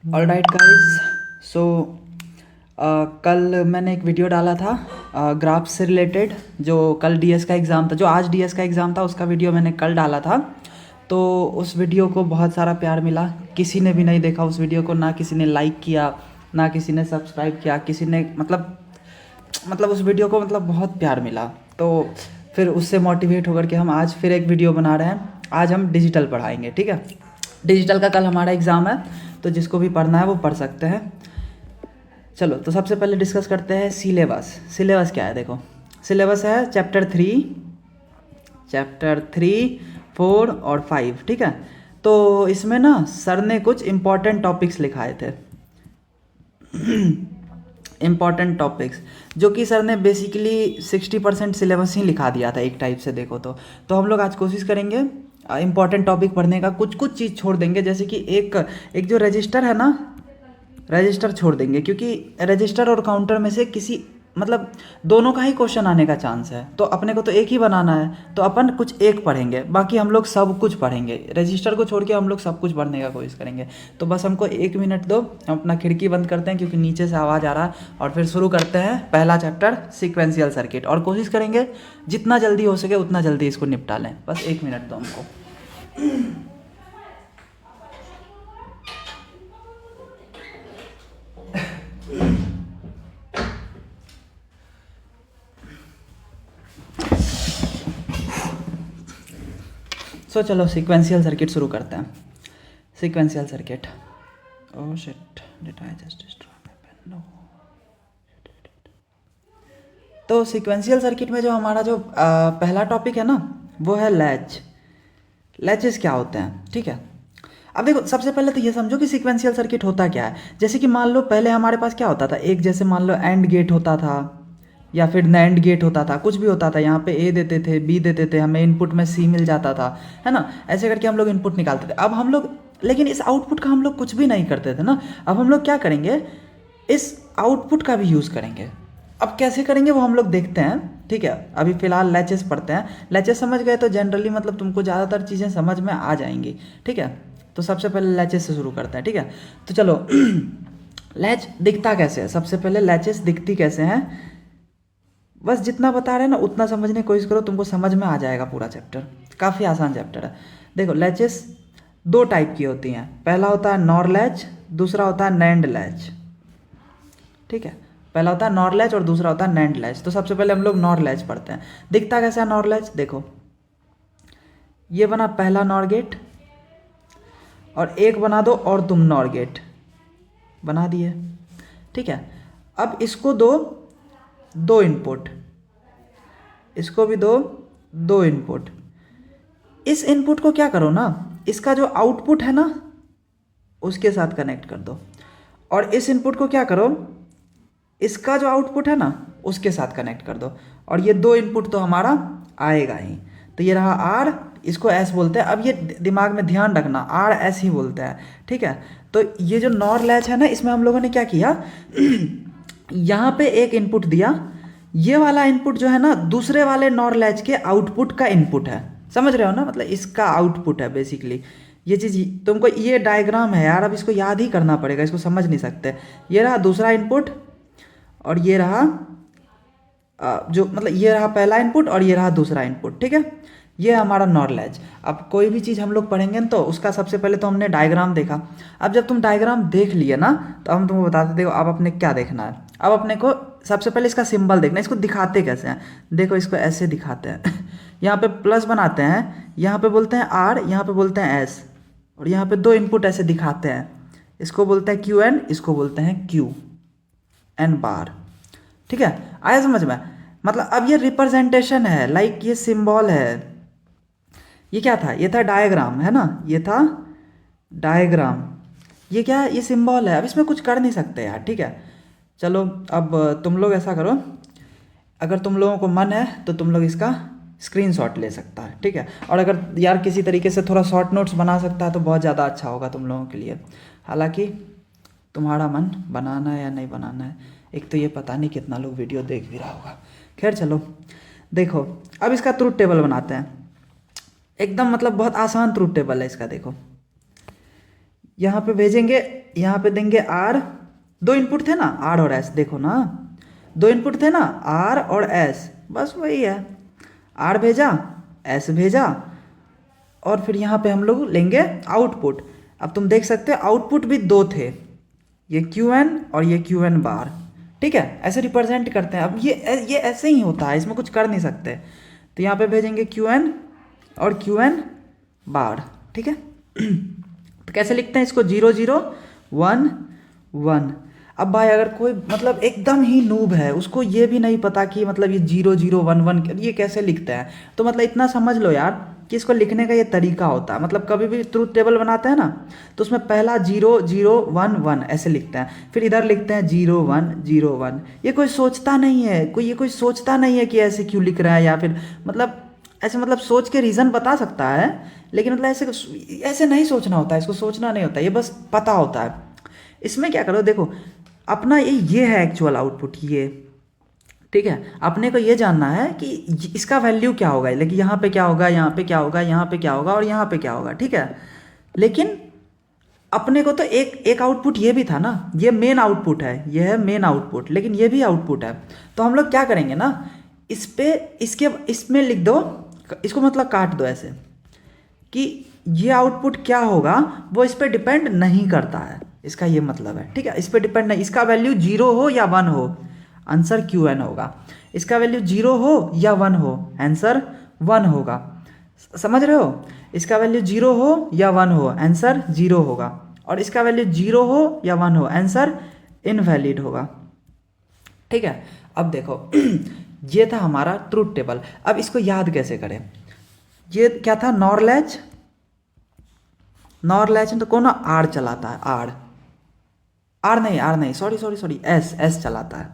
All right guys. सो कल मैंने एक वीडियो डाला था ग्राफ से रिलेटेड। जो कल डीएस का एग्ज़ाम था, जो आज डीएस का एग्ज़ाम था, उसका वीडियो मैंने कल डाला था। तो उस वीडियो को बहुत सारा प्यार मिला। किसी ने भी नहीं देखा उस वीडियो को, ना किसी ने लाइक किया, ना किसी ने सब्सक्राइब किया, किसी ने मतलब उस वीडियो को बहुत प्यार मिला। तो फिर उससे मोटिवेट होकर के हम आज फिर एक वीडियो बना रहे हैं। आज हम डिजिटल पढ़ाएंगे, ठीक है। डिजिटल का कल हमारा एग्ज़ाम है, तो जिसको भी पढ़ना है वो पढ़ सकते हैं। चलो, तो सबसे पहले डिस्कस करते हैं सिलेबस। सिलेबस क्या है? देखो, सिलेबस है चैप्टर 3, 4 और 5, ठीक है। तो इसमें ना सर ने कुछ इम्पॉर्टेंट टॉपिक्स लिखाए थे। इम्पॉर्टेंट टॉपिक्स जो कि सर ने बेसिकली 60% सिलेबस ही लिखा दिया था एक टाइप से देखो तो हम लोग आज कोशिश करेंगे इम्पॉर्टेंट टॉपिक पढ़ने का। कुछ कुछ चीज़ छोड़ देंगे, जैसे कि एक जो रजिस्टर है ना, रजिस्टर छोड़ देंगे, क्योंकि रजिस्टर और काउंटर में से किसी दोनों का ही क्वेश्चन आने का चांस है। तो अपने को तो एक ही बनाना है, तो अपन कुछ एक पढ़ेंगे, बाकी हम लोग सब कुछ पढ़ेंगे। रजिस्टर को छोड़ के हम लोग सब कुछ पढ़ने का कोशिश करेंगे। तो बस हमको 1 मिनट दो, हम अपना खिड़की बंद करते हैं क्योंकि नीचे से आवाज़ आ रहा है, और फिर शुरू करते हैं पहला चैप्टर सीक्वेंशियल सर्किट। और कोशिश करेंगे जितना जल्दी हो सके उतना जल्दी इसको निपटा लें। बस 1 मिनट दो हमको। चलो सीक्वेंशियल सर्किट शुरू करते हैं। Sequential circuit. Oh shit, did I just destroy my pen? No. तो सीक्वेंशियल सर्किट में जो हमारा जो पहला टॉपिक है ना, वो है लैच। लैचेस क्या होते हैं, ठीक है। अब देखो, सबसे पहले तो ये समझो कि सीक्वेंशियल सर्किट होता क्या है। जैसे कि मान लो पहले हमारे पास क्या होता था, एक जैसे मान लो एंड गेट होता था, या फिर नैंड गेट होता था, कुछ भी होता था। यहाँ पे ए देते थे, बी देते थे, हमें इनपुट में सी मिल जाता था, है ना। ऐसे करके हम लोग इनपुट निकालते थे। अब हम लोग, लेकिन इस आउटपुट का हम लोग कुछ भी नहीं करते थे ना। अब हम लोग क्या करेंगे, इस आउटपुट का भी यूज़ करेंगे। अब कैसे करेंगे वो हम लोग देखते हैं, ठीक है। अभी फिलहाल लैचेस पढ़ते हैं। लैचेस समझ गए तो जनरली तुमको ज़्यादातर चीज़ें समझ में आ जाएंगी, ठीक है। तो सबसे पहले लैचेस से शुरू करते हैं, ठीक है। तो चलो लैच दिखता कैसे है, सबसे पहले लैचेस दिखती कैसे हैं, बस जितना बता रहे हैं ना उतना समझने की कोशिश करो, तुमको समझ में आ जाएगा पूरा चैप्टर। काफ़ी आसान चैप्टर है। देखो, लैचेस दो टाइप की होती हैं। पहला होता है नॉर लैच, दूसरा होता है नैंड लैच, ठीक है। पहला होता है नॉर लैच और दूसरा होता है नैंड लैच। तो सबसे पहले हम लोग नॉर लैच पढ़ते हैं। दिखता कैसा है नॉर लैच? देखो, ये बना पहला नॉर गेट, और एक बना दो और तुम नॉर गेट बना दिए, ठीक है। अब इसको दो 2 इनपुट, इसको भी दो 2 इनपुट। इस इनपुट को क्या करो ना, इसका जो आउटपुट है ना उसके साथ कनेक्ट कर दो, और इस इनपुट को क्या करो, इसका जो आउटपुट है ना उसके साथ कनेक्ट कर दो। और ये 2 इनपुट तो हमारा आएगा ही। तो ये रहा आर, इसको एस बोलते हैं। अब ये दिमाग में ध्यान रखना, आर एस ही बोलते हैं, ठीक है। तो ये जो नॉर लैच है ना, इसमें हम लोगों ने क्या किया यहाँ पे एक इनपुट दिया। ये वाला इनपुट जो है ना दूसरे वाले नॉर लैच के आउटपुट का इनपुट है। समझ रहे हो ना, मतलब इसका आउटपुट है बेसिकली। ये चीज़ तुमको, ये डायग्राम है यार, अब इसको याद ही करना पड़ेगा, इसको समझ नहीं सकते। ये रहा दूसरा इनपुट, और ये रहा ये रहा पहला इनपुट, और ये रहा दूसरा इनपुट, ठीक है। ये है हमारा नॉर लैच। अब कोई भी चीज़ हम लोग पढ़ेंगे तो उसका सबसे पहले तो हमने डायग्राम देखा। अब जब तुम डायग्राम देख लिए ना, तो हम तुमको बताते, देखो अब अपने क्या देखना है। अब अपने को सबसे पहले इसका सिंबल देखना है। इसको दिखाते कैसे हैं, देखो इसको ऐसे दिखाते हैं यहाँ पे प्लस बनाते हैं, यहाँ पे बोलते हैं आर, यहाँ पे बोलते हैं एस, और यहाँ पे 2 इनपुट ऐसे दिखाते हैं। इसको बोलते हैं क्यू एन, इसको बोलते हैं क्यू एन बार, ठीक है। आया समझ में? मतलब अब ये रिप्रेजेंटेशन है, लाइक ये सिंबल है। ये क्या था? ये था डायग्राम, है ना, ये था डायग्राम। ये क्या है? ये सिंबल है। अब इसमें कुछ कर नहीं सकते यार, ठीक है। चलो, अब तुम लोग ऐसा करो, अगर तुम लोगों को मन है तो तुम लोग इसका स्क्रीनशॉट ले सकता है, ठीक है। और अगर यार किसी तरीके से थोड़ा शॉर्ट नोट्स बना सकता है तो बहुत ज़्यादा अच्छा होगा तुम लोगों के लिए। हालांकि तुम्हारा मन बनाना है या नहीं बनाना है, एक तो ये पता नहीं कितना लोग वीडियो देख भी रहा होगा। खैर चलो, देखो अब इसका ट्रूथ टेबल बनाते हैं। एकदम बहुत आसान ट्रूथ टेबल है इसका। देखो यहाँ पे भेजेंगे, यहाँ पे देंगे आर, दो इनपुट थे ना आर और एस, देखो ना दो इनपुट थे ना आर और एस, बस वही है, आर भेजा एस भेजा और फिर यहाँ पे हम लोग लेंगे आउटपुट। अब तुम देख सकते हो आउटपुट भी दो थे, ये क्यू एन और ये क्यू एन बार, ठीक है, ऐसे रिप्रेजेंट करते हैं। अब ये ऐसे ही होता है, इसमें कुछ कर नहीं सकते। तो यहाँ पे भेजेंगे क्यू एन और क्यू एन बार, ठीक है। तो कैसे लिखते हैं इसको, 0 0 1 1। अब भाई अगर कोई मतलब एकदम ही नूब है, उसको ये भी नहीं पता कि मतलब ये 0 0 1 1 ये कैसे लिखते हैं, तो मतलब इतना समझ लो यार कि इसको लिखने का ये तरीका होता है। मतलब कभी भी ट्रूथ टेबल बनाते हैं ना, तो उसमें पहला 0 0 1 1 ऐसे लिखते हैं, फिर इधर लिखते हैं 0 1 0 1। ये कोई सोचता नहीं है, कोई सोचता नहीं है कि ऐसे क्यों लिख रहा है, या फिर मतलब ऐसे मतलब सोच के रीज़न बता सकता है, लेकिन मतलब ऐसे नहीं सोचना होता है, इसको सोचना नहीं होता, ये बस पता होता है। इसमें क्या करो, देखो अपना ये है एक्चुअल आउटपुट ये, ठीक है। अपने को ये जानना है कि इसका वैल्यू क्या होगा, लेकिन यहाँ पे क्या होगा, यहाँ पे क्या होगा, यहाँ पे क्या होगा और यहाँ पे क्या होगा, ठीक है। लेकिन अपने को तो एक आउटपुट ये भी था ना, ये मेन आउटपुट है, ये है मेन आउटपुट, लेकिन ये भी आउटपुट है। तो हम लोग क्या करेंगे ना, इसमें लिख दो, इसको मतलब काट दो ऐसे कि ये आउटपुट क्या होगा वो इस पर डिपेंड नहीं करता है, इसका ये मतलब है, ठीक है। इस पर डिपेंड नहीं, इसका वैल्यू 0 हो या 1 हो, आंसर क्यू एन होगा। इसका वैल्यू 0 हो या 1 हो, आंसर 1 होगा। समझ रहे हो, इसका वैल्यू 0 हो या 1 हो, आंसर 0 होगा। और इसका वैल्यू 0 हो या 1 हो, आंसर इनवैलिड होगा, ठीक है। अब देखो ये था हमारा ट्रूथ टेबल। अब इसको याद कैसे करें, ये क्या था, नॉर लैच तो कौन आर चलाता है, आर नहीं सॉरी एस चलाता है।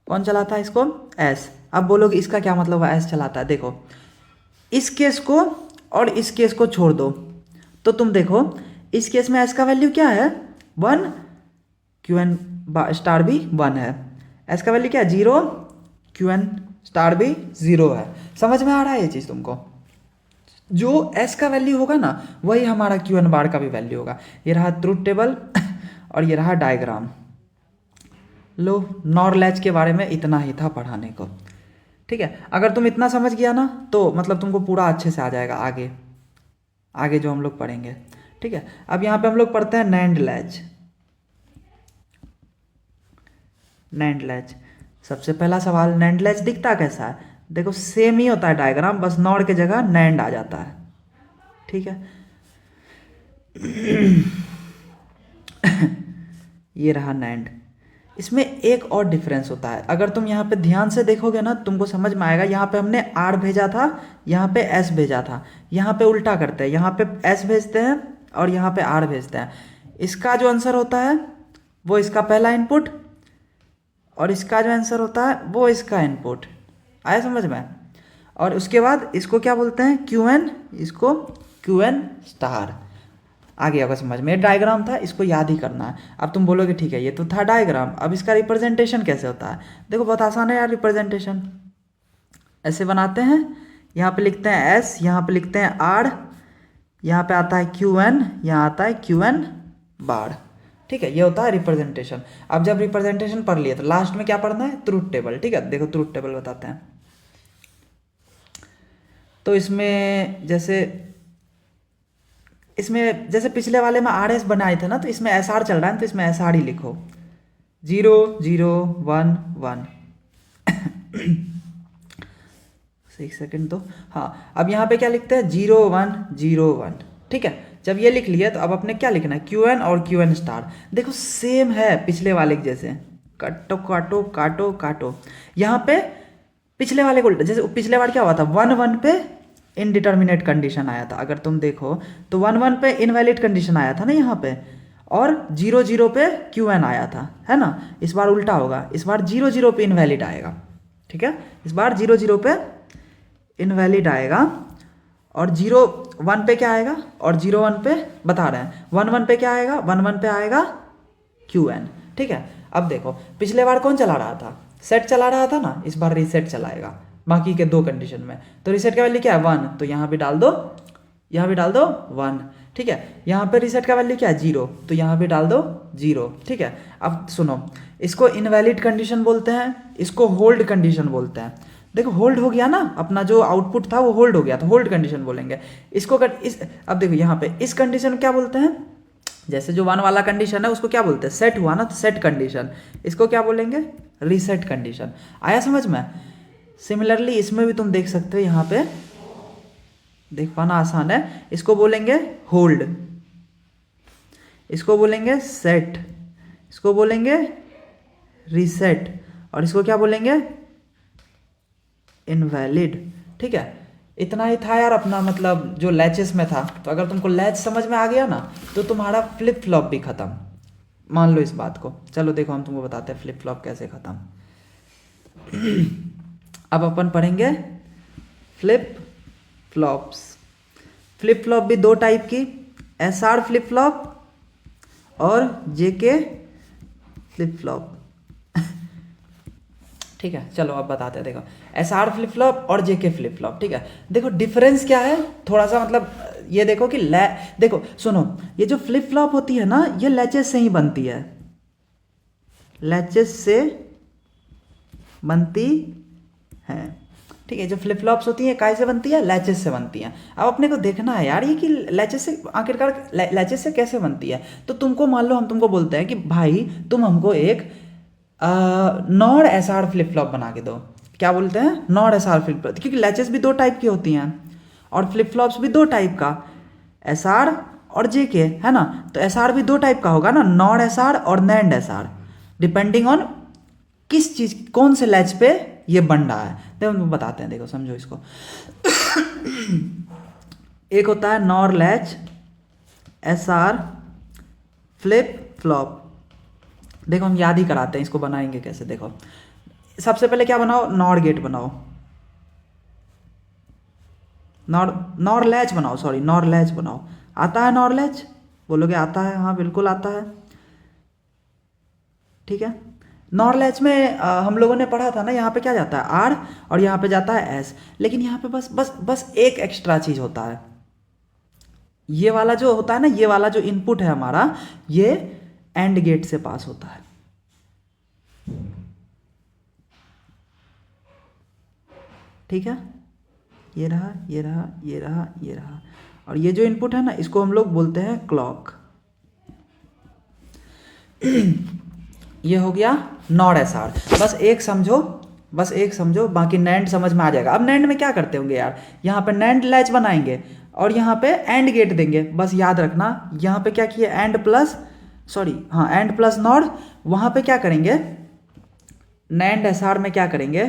कौन चलाता है इसको, एस। अब बोलोगे इसका क्या मतलब है एस चलाता है, देखो इस केस को और इस केस को छोड़ दो, तो तुम देखो इस केस में एस का वैल्यू क्या है 1, क्यू एन स्टार भी 1 है, एस का वैल्यू क्या है 0, क्यू एन स्टार भी 0 है। समझ में आ रहा है ये चीज़ तुमको, जो एस का वैल्यू होगा ना वही हमारा क्यू एन बार का भी वैल्यू होगा। ये रहा ट्रूथ टेबल और ये रहा डायग्राम। लो, नॉर लैच के बारे में इतना ही था पढ़ाने को, ठीक है। अगर तुम इतना समझ गया ना तो मतलब तुमको पूरा अच्छे से आ जाएगा आगे जो हम लोग पढ़ेंगे, ठीक है। अब यहाँ पे हम लोग पढ़ते हैं नैंड लैच। सबसे पहला सवाल, नैंड लैच दिखता कैसा है, देखो सेम ही होता है डायग्राम, बस नॉर के जगह नैंड आ जाता है, ठीक है। ये रहा नैंड। इसमें एक और डिफरेंस होता है, अगर तुम यहाँ पे ध्यान से देखोगे ना तुमको समझ में आएगा। यहाँ पे हमने आर भेजा था, यहाँ पे एस भेजा था, यहाँ पे उल्टा करते हैं, यहाँ पे एस भेजते हैं और यहाँ पे आर भेजते हैं। इसका जो आंसर होता है वो इसका पहला इनपुट और इसका जो आंसर होता है वो इसका इनपुट। आया समझ में। और उसके बाद इसको क्या बोलते हैं, क्यू एन, इसको क्यू एन स्टार। आ गया होगा समझ में, डायग्राम था, इसको याद ही करना है। अब तुम बोलोगे ठीक है ये तो था डायग्राम, अब इसका रिप्रेजेंटेशन कैसे होता है। देखो बहुत आसान है यार, रिप्रेजेंटेशन ऐसे बनाते हैं, यहाँ पे लिखते हैं एस, यहाँ पे लिखते हैं आर, यहाँ पे आता है क्यू एन, यहाँ आता है क्यू एन बार, ठीक है। ये होता है रिप्रेजेंटेशन। अब जब रिप्रेजेंटेशन पढ़ लिए तो लास्ट में क्या पढ़ना है, ट्रूथ टेबल, ठीक है। देखो ट्रूथ टेबल बताते हैं। तो इसमें जैसे पिछले वाले में आर एस बनाए थे ना, तो इसमें एस आर चल रहा है तो इसमें एस आर ही लिखो, 0 0 1 1। एक सेकेंड तो हाँ, अब यहाँ पे क्या लिखते हैं 0 1 0 1, ठीक है। जब ये लिख लिया तो अब अपने क्या लिखना है, क्यू एन और क्यू एन स्टार। देखो सेम है पिछले वाले के जैसे, काटो काटो काटो काटो। यहाँ पे पिछले वाले को जैसे पिछले बार क्या हुआ था, 1 1 पे इनडिटर्मिनेट कंडीशन आया था, अगर तुम देखो तो 1 1 पे इनवैलिड कंडीशन आया था ना यहाँ पे, और 0 0 पे क्यू एन आया था, है ना। इस बार उल्टा होगा, इस बार 0 0 पे इनवैलिड आएगा, ठीक है। इस बार 0 0 पे इनवैलिड आएगा और 0 1 पे क्या आएगा, और 0 1 पे बता रहे हैं, 1 1 पे क्या आएगा, 1 1 पे आएगा क्यू एन, ठीक है। अब देखो पिछले बार कौन चला रहा था, सेट चला रहा था ना, इस बार रीसेट चलाएगा बाकी के 2 कंडीशन में। तो रीसेट का वैल्यू क्या है 1, तो यहाँ भी डाल दो 1, ठीक है। यहाँ पे रीसेट का वैल्यू क्या है, 0, तो यहाँ पे डाल दो 0, ठीक है। अब सुनो, इसको इनवैलिड कंडीशन बोलते हैं, इसको होल्ड कंडीशन बोलते हैं। देखो होल्ड हो गया ना, अपना जो आउटपुट था वो होल्ड हो गया, तो होल्ड कंडीशन बोलेंगे इसको। अब देखो यहाँ पे इस कंडीशन क्या बोलते हैं, जैसे जो 1 वाला कंडीशन है उसको क्या बोलते हैं, सेट हुआ ना, तो सेट कंडीशन। इसको क्या बोलेंगे, रीसेट कंडीशन। आया समझ में। सिमिलरली इसमें भी तुम देख सकते हो, यहाँ पे देख पाना आसान है। इसको बोलेंगे होल्ड, इसको बोलेंगे सेट, इसको बोलेंगे रीसेट, और इसको क्या बोलेंगे, इनवैलिड, ठीक है। इतना ही था यार अपना मतलब जो लैचेस में था। तो अगर तुमको लैच समझ में आ गया ना, तो तुम्हारा फ्लिप फ्लॉप भी खत्म, मान लो इस बात को। चलो देखो हम तुमको बताते हैं फ्लिप फ्लॉप कैसे खत्म। अब अपन पढ़ेंगे फ्लिप फ्लॉप्स। फ्लिप फ्लॉप भी दो टाइप की, एसआर फ्लिप फ्लॉप और जेके फ्लिप फ्लॉप, ठीक है। चलो अब बताते हैं, देखो एसआर फ्लिप फ्लॉप और जेके फ्लिप फ्लॉप, ठीक है। देखो डिफरेंस क्या है थोड़ा सा, मतलब ये देखो कि देखो सुनो, ये जो फ्लिप फ्लॉप होती है ना, ये लैचेस से ही बनती है, लैचेस से बनती है, ठीक है। जो फ्लिप फ्लॉप्स होती है काय से बनती है, लैचेस से बनती हैं। अब अपने को देखना है यार ये कि लैचेस से आखिरकार लैचेस से कैसे बनती है। तो तुमको मान लो हम तुमको बोलते हैं कि भाई तुम हमको एक नॉर एसआर फ्लिप फ्लॉप बना के दो। क्या बोलते हैं, नॉर एसआर फ्लिप फ्लॉप, क्योंकि लैचेस भी दो टाइप की होती हैं और फ्लिप फ्लॉप्स भी दो टाइप का, एसआर और जेके, है ना। तो एसआर भी दो टाइप का होगा ना, नॉर एसआर और नैंड एसआर, डिपेंडिंग ऑन किस चीज, कौन से लैच पे ये बन रहा है। देखो हम बताते हैं, देखो समझो इसको। एक होता है nor latch SR flip flop. देखो हम याद ही कराते हैं, इसको बनाएंगे कैसे। देखो सबसे पहले क्या बनाओ, नॉर गेट बनाओ, नॉर लैच बनाओ, सॉरी नॉर लैच बनाओ। आता है नॉर लैच, बोलोगे आता है, हाँ बिल्कुल आता है, ठीक है। नॉर लैच में हम लोगों ने पढ़ा था ना, यहाँ पे क्या जाता है आर और यहाँ पे जाता है एस, लेकिन यहाँ पे बस बस बस एक एक्स्ट्रा चीज होता है। ये वाला जो होता है ना, ये वाला जो इनपुट है हमारा, ये एंड गेट से पास होता है, ठीक है। ये रहा, ये रहा, ये रहा, ये रहा, और ये जो इनपुट है ना, इसको हम लोग बोलते हैं क्लॉक। ये हो गया नॉर एसआर। बस एक समझो, बस एक समझो, बाकी नैंड समझ में आ जाएगा। अब नैंड में क्या करते होंगे यार, यहाँ पे नैंड लैच बनाएंगे और यहाँ पे एंड गेट देंगे। बस याद रखना, यहाँ पे क्या किए, एंड प्लस, सॉरी हाँ एंड प्लस नॉर। वहाँ पे क्या करेंगे, नैंड एसआर में क्या करेंगे,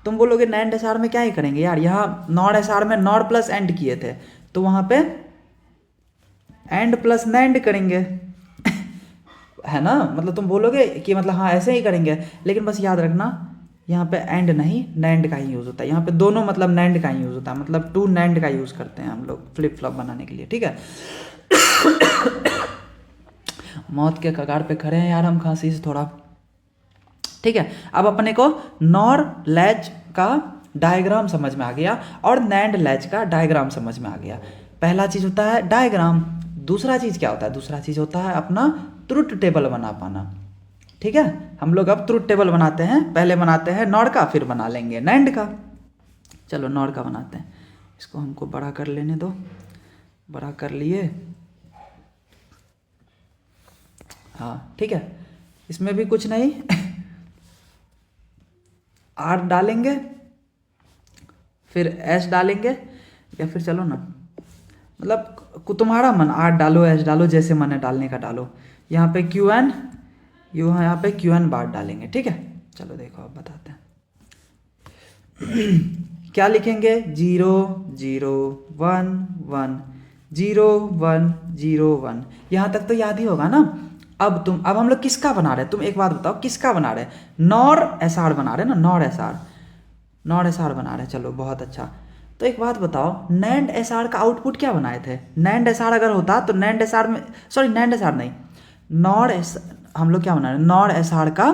तुम बोलोगे नैंड एसआर में क्या ही करेंगे यार, यहाँ नॉर एसआर में नॉर प्लस एंड किए थे, तो वहाँ पे एंड प्लस नैंड करेंगे। है ना, मतलब तुम बोलोगे कि मतलब हाँ ऐसे ही करेंगे, लेकिन बस याद रखना यहाँ पे एंड नहीं नैंड का ही यूज़ होता है। यहाँ पे दोनों मतलब नैंड का ही यूज़ होता है, मतलब टू नैंड का यूज़ करते हैं हम लोग फ्लिप फ्लॉप बनाने के लिए, ठीक है। मौत के कगार पे खड़े हैं यार हम, खांसी से थोड़ा, ठीक है। अब अपने को नॉर लैच का डायग्राम समझ में आ गया और नैंड लैच का डायग्राम समझ में आ गया। पहला चीज़ होता है डायग्राम, दूसरा चीज़ क्या होता है, दूसरा चीज़ होता है अपना ट्रुथ टेबल बना पाना, ठीक है। हम लोग अब ट्रुथ टेबल बनाते हैं, पहले बनाते हैं नॉर का, फिर बना लेंगे नैंड का। चलो नॉर का बनाते हैं, इसको हमको बड़ा कर लेने दो, बड़ा कर लिए, हाँ ठीक है। इसमें भी कुछ नहीं, आर डालेंगे, फिर एस डालेंगे, या फिर चलो ना मतलब तुम्हारा मन, आर डालो एस डालो, जैसे मन है डालने का डालो। यहाँ पे क्यू एन, यहाँ पे क्यू एन बार डालेंगे, ठीक है। चलो देखो अब बताते हैं। क्या लिखेंगे, 0 0 1 1 0 1 0 1। यहाँ तक तो याद ही होगा ना। अब हम लोग किसका बना रहे हैं, तुम एक बात बताओ किसका बना रहे हैं, नॉर एसआर बना रहे हैं ना, नॉर एसआर, नॉर एसआर बना रहे हैं, चलो बहुत अच्छा। तो एक बात बताओ, नैंड एसआर का आउटपुट क्या बनाए थे, नैंड एसआर अगर होता तो नैंड एसआर में, सॉरी नैंड एसआर नहीं, नॉर एस, हम लोग क्या बना रहे हैं, नॉर एसआर का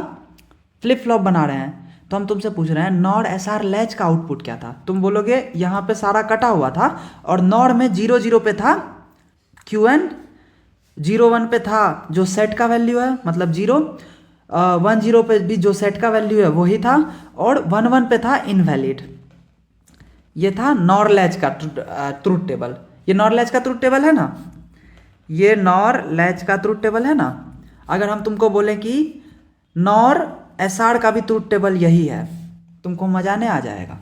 फ्लिप फ्लॉप बना रहे हैं। तो हम तुमसे पूछ रहे हैं नॉर एसआर लैच का आउटपुट क्या था। तुम बोलोगे यहाँ पे सारा कटा हुआ था और नॉर में 0 0 पे था Qn 0 1 पे था जो सेट का वैल्यू है, मतलब 0, 1 0 पे भी जो सेट का वैल्यू है वही था, और 1 1 पे था इनवैलिड। ये था नॉर लैच का ट्रूथ टेबल। ये नॉर लैच का ट्रूथ टेबल है ना, ये नॉर लैच का ट्रूथ टेबल है ना। अगर हम तुमको बोले कि नॉर एसआर का भी ट्रूथ टेबल यही है, तुमको मजा नहीं आ जाएगा।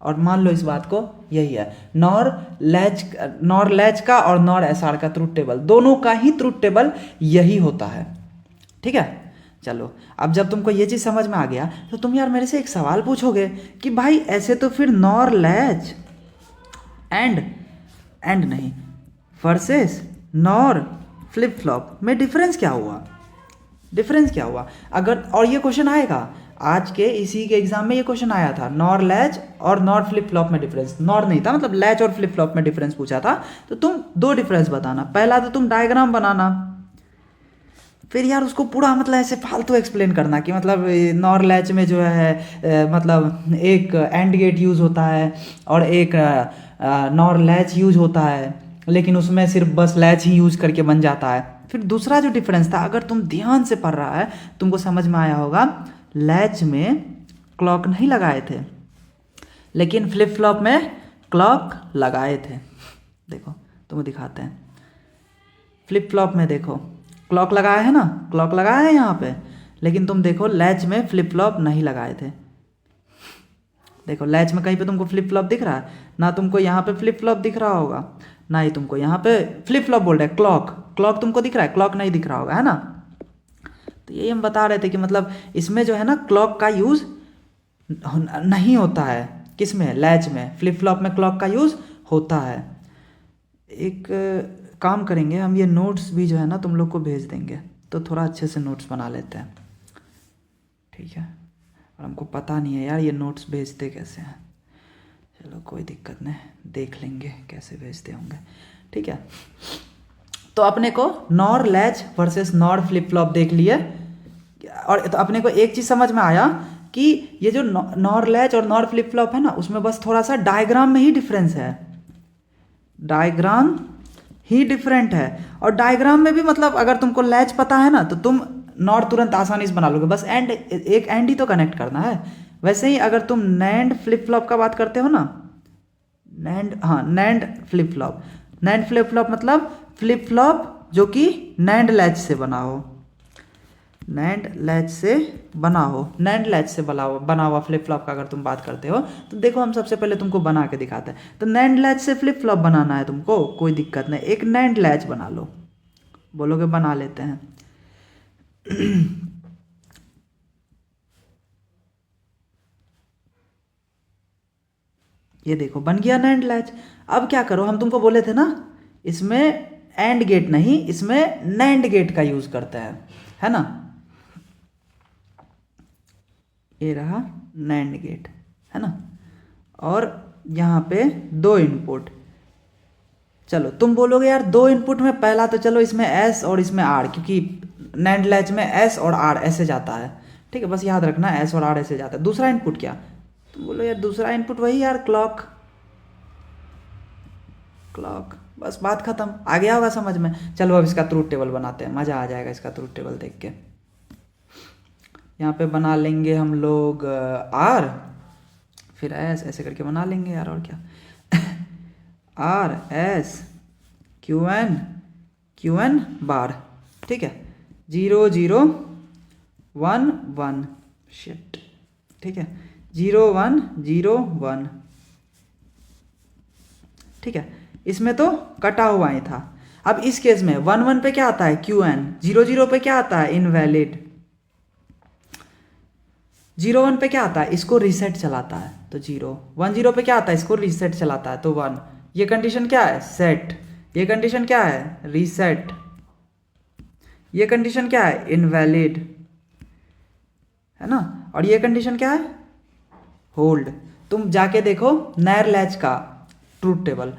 और मान लो इस बात को, यही है नॉर लैच का और नॉर एसआर का ट्रूथ टेबल, दोनों का ही ट्रूथ टेबल यही होता है। ठीक है, चलो अब जब तुमको ये चीज़ समझ में आ गया तो तुम यार मेरे से एक सवाल पूछोगे कि भाई ऐसे तो फिर नॉर लैच एंड नहीं वर्सेस नॉर फ्लिप फ्लॉप में डिफरेंस क्या हुआ, डिफरेंस क्या हुआ? अगर, और ये क्वेश्चन आएगा आज के इसी के एग्जाम में, ये क्वेश्चन आया था नॉर लैच और नॉर फ्लिप फ्लॉप में डिफरेंस। नॉर नहीं था, मतलब लैच और फ्लिप फ्लॉप में डिफरेंस पूछा था, तो तुम दो डिफरेंस बताना। पहला तो तुम डायग्राम बनाना, फिर यार उसको पूरा मतलब ऐसे फालतू एक्सप्लेन करना कि मतलब नॉर लैच में जो है मतलब एक एंड गेट यूज़ होता है और एक नॉर लैच यूज होता है, लेकिन उसमें सिर्फ बस लैच ही यूज करके बन जाता है। फिर दूसरा जो डिफरेंस था, अगर तुम ध्यान से पढ़ रहा है तुमको समझ में आया होगा, लैच में क्लॉक नहीं लगाए थे लेकिन फ्लिप फ्लॉप में क्लॉक लगाए थे। देखो तुमको दिखाते हैं, फ्लिप फ्लॉप में देखो क्लॉक लगाया है ना, क्लॉक लगाया है यहाँ पे, लेकिन तुम देखो लैच में फ्लिप फ्लॉप नहीं लगाए थे। देखो लैच में कहीं पे तुमको फ्लिप फ्लॉप दिख रहा है ना, तुमको यहाँ पे फ्लिप फ्लॉप दिख रहा होगा ना ही तुमको यहाँ पे फ्लिप फ्लॉप बोल रहे हैं, क्लॉक तुमको दिख रहा है, क्लॉक नहीं दिख रहा होगा, है ना। तो यही हम बता रहे थे कि मतलब इसमें जो है ना क्लॉक का यूज़ नहीं होता है, किसमें, लैच में। फ्लिप फ्लॉप में क्लॉक का यूज़ होता है। एक काम करेंगे हम, ये नोट्स भी जो है ना तुम लोग को भेज देंगे, तो थोड़ा अच्छे से नोट्स बना लेते हैं, ठीक है। और हमको पता नहीं है यार ये नोट्स भेजते कैसे हैं, चलो कोई दिक्कत नहीं, देख लेंगे कैसे भेजते होंगे, ठीक है। तो अपने को nor latch versus nor flip flop देख लिए, और तो अपने को एक चीज़ समझ में आया कि ये जो नॉर लैच और नॉर फ्लिप फ्लॉप है ना, उसमें बस थोड़ा सा डायग्राम में ही डिफरेंस है, डायग्राम ही डिफरेंट है। और डायग्राम में भी मतलब अगर तुमको लैच पता है ना तो तुम नॉर तुरंत आसानी से बना लोगे, बस एंड, एक एंड ही तो कनेक्ट करना है। वैसे ही अगर तुम नैंड फ्लिप फ्लॉप का बात करते हो ना, नैंड, हाँ NAND flip flop, NAND flip flop मतलब फ्लिप फ्लॉप जो कि नैंड लैच से बना हो, नैंड लैच से बना हो, नैंड लैच से बना हुआ फ्लिप फ्लॉप का अगर तुम बात करते हो तो देखो हम सबसे पहले तुमको बना के दिखाते हैं। तो नैंड लैच से फ्लिप फ्लॉप बनाना है तुमको, कोई दिक्कत नहीं, एक नैंड लैच बना लो, बोलोगे बना लेते हैं। ये देखो बन गया नैंड लैच। अब क्या करो, हम तुमको बोले थे ना इसमें एंड गेट नहीं, इसमें नैंड गेट का यूज करते हैं, है ना। ये रहा नैंड गेट, है ना, और यहाँ पे दो इनपुट। चलो तुम बोलोगे यार दो इनपुट में पहला तो चलो इसमें एस और इसमें आर, क्योंकि नैंड लैच में एस और आर ऐसे जाता है, ठीक है, बस याद रखना एस और आर ऐसे जाता है। दूसरा इनपुट क्या, तुम बोलो यार दूसरा इनपुट वही यार क्लॉक, बस बात खत्म, आ गया होगा समझ में। चलो अब इसका ट्रूथ टेबल बनाते हैं, मज़ा आ जाएगा इसका ट्रूथ टेबल देख के। यहाँ पे बना लेंगे हम लोग आर, फिर एस, ऐसे करके बना लेंगे यार, और क्या। आर एस क्यू एन बार, ठीक है, 0 0 1 1, शिट, ठीक है, 0 1 0 1, ठीक है। इसमें तो कटा हुआ ही था। अब इस केस में 1 1 पे क्या आता है क्यू एन, 0 0 पे क्या आता है इनवैलिड, 0 1 पे क्या आता है, इसको रीसेट चलाता है तो 0, 1 0 पे क्या आता है, इसको रीसेट चलाता है तो 1। ये कंडीशन क्या है, सेट, ये कंडीशन क्या है, रीसेट, ये कंडीशन क्या है, इनवैलिड, है ना, और ये कंडीशन क्या है, होल्ड। तुम जाके देखो नैर लैच का truth table,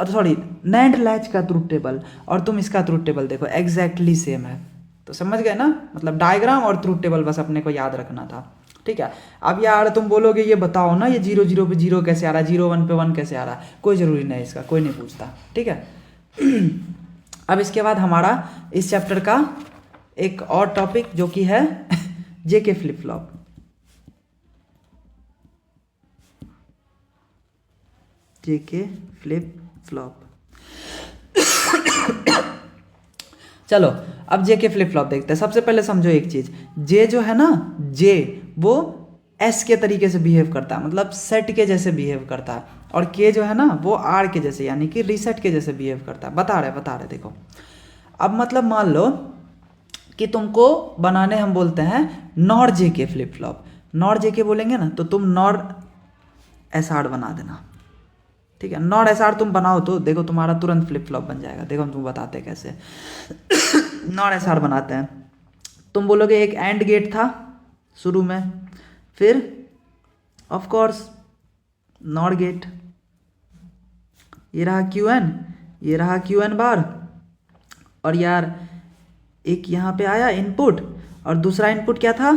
sorry NAND latch का ट्रूथ टेबल, और तुम इसका ट्रूथ टेबल देखो, एग्जैक्टली सेम है। तो समझ गए ना, मतलब डायग्राम और ट्रूथ टेबल बस अपने को याद रखना था, ठीक है। अब यार तुम बोलोगे ये बताओ ना, ये 0 0 पे 0 कैसे आ रहा है, 0 1 पे 1 कैसे आ रहा है, कोई ज़रूरी नहीं इसका, कोई नहीं पूछता, ठीक है। अब इसके बाद हमारा इस चैप्टर का एक और टॉपिक जो कि है जेके फ्लिप फ्लॉप। जेके फ्लिप फ्लॉप। चलो अब जेके फ्लिप फ्लॉप देखते हैं। सबसे पहले समझो एक चीज, जे जो है ना, जे वो एस के तरीके से बिहेव करता है, मतलब सेट के जैसे बिहेव करता है, और के जो है ना वो आर के जैसे यानी कि रीसेट के जैसे बिहेव करता है। बता रहे देखो। अब मतलब मान लो कि तुमको बनाने हम बोलते हैं NOR JK flip flop. NOR JK बोलेंगे ना तो तुम नॉर एस आर बना देना, ठीक है। नॉर एस आर तुम बनाओ तो देखो तुम्हारा तुरंत फ्लिप फ्लॉप बन जाएगा। देखो हम तुम बताते हैं कैसे। नॉर एस आर बनाते हैं। तुम बोलोगे एक एंड गेट था शुरू में, फिर ऑफ कोर्स नॉर गेट, ये रहा क्यू एन, ये रहा क्यू एन बार, और यार एक यहाँ पे आया इनपुट, और दूसरा इनपुट क्या था?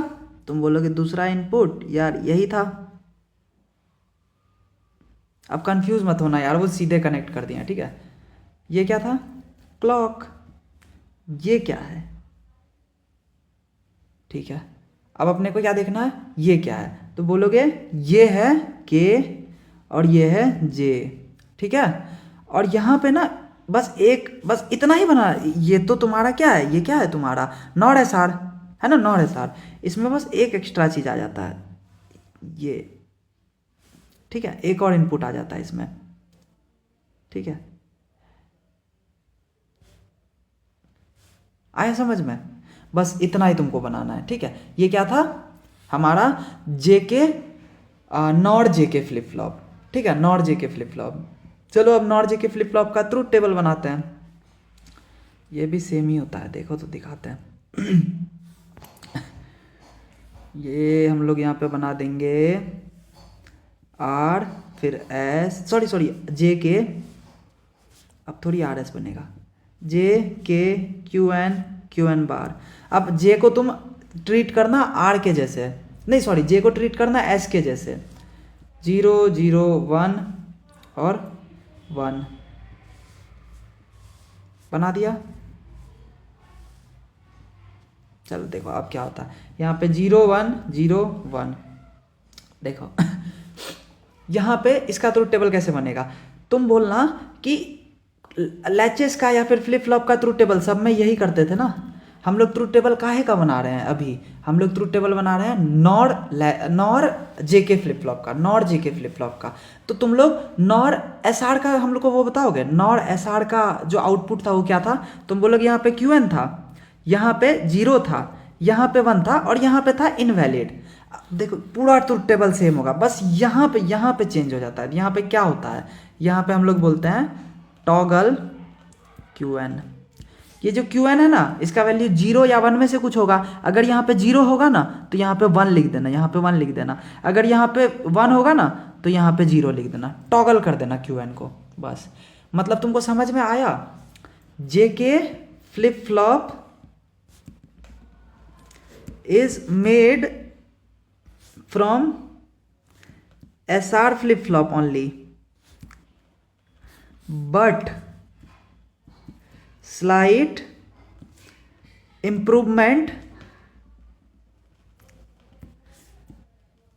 तुम बोलोगे दूसरा इनपुट यार यही था। अब कंफ्यूज मत होना यार, वो सीधे कनेक्ट कर दिया, ठीक है। ये क्या था? क्लॉक। ये क्या है? ठीक है। अब अपने को क्या देखना है, ये क्या है? तो बोलोगे ये है के और ये है जे, ठीक है। और यहाँ पे ना बस इतना ही बना। ये तो तुम्हारा क्या है, ये क्या है तुम्हारा नॉर एस आर है ना, नॉर एस आर। इसमें बस एक एक्स्ट्रा चीज आ जाता है, ये, ठीक है। एक और इनपुट आ जाता है इसमें, ठीक है। आया समझ में? बस इतना ही तुमको बनाना है, ठीक है। ये क्या था हमारा जेके नॉर जेके फ्लिप फ्लॉप, ठीक है, नॉर जेके फ्लिप फ्लॉप। चलो अब नॉर जेके फ्लिप फ्लॉप का ट्रूथ टेबल बनाते हैं। ये भी सेम ही होता है, देखो तो दिखाते हैं। ये हम लोग यहाँ पे बना देंगे आर, फिर एस, सॉरी जे के, अब थोड़ी आर एस बनेगा, जे के क्यू एन बार। अब जे को तुम ट्रीट करना आर के जैसे, नहीं सॉरी, जे को ट्रीट करना एस के जैसे, 0 0 1 और 1 बना दिया। चलो देखो अब क्या होता है, यहाँ पे 0 1 0 1, देखो। यहाँ पे इसका ट्रूथ टेबल कैसे बनेगा? तुम बोलना कि लैचेस का या फिर फ्लिप फ्लॉप का ट्रूथ टेबल, सब में यही करते थे ना हम लोग। ट्रूथ टेबल काहे का बना रहे हैं अभी? हम लोग ट्रूथ टेबल बना रहे हैं नॉर जेके फ्लिप फ्लॉप का, नॉर जेके फ्लिप फ्लॉप का। तो तुम लोग नॉर एस आर का हम लोग को वो बताओगे। नॉर एस आर का जो आउटपुट था वो क्या था? तुम बोलोगे यहाँ पे क्यू एन था, यहाँ पे 0 था, यहाँ पे 1 था, और यहाँ पे था इनवैलिड। देखो पूरा ट्रूथ टेबल सेम होगा, बस यहाँ पे चेंज हो जाता है। यहाँ पे क्या होता है, यहाँ पे हम लोग बोलते हैं टॉगल क्यू एन। ये जो क्यू एन है ना, इसका वैल्यू 0 या 1 में से कुछ होगा। अगर यहाँ पे 0 होगा ना तो यहाँ पे 1 लिख देना, यहाँ पे 1 लिख देना। अगर यहाँ पे 1 होगा ना तो यहाँ पे 0 लिख देना, टॉगल कर देना क्यू एन को, बस। मतलब तुमको समझ में आया? जेके flip flop is made from SR flip flop only, but slight improvement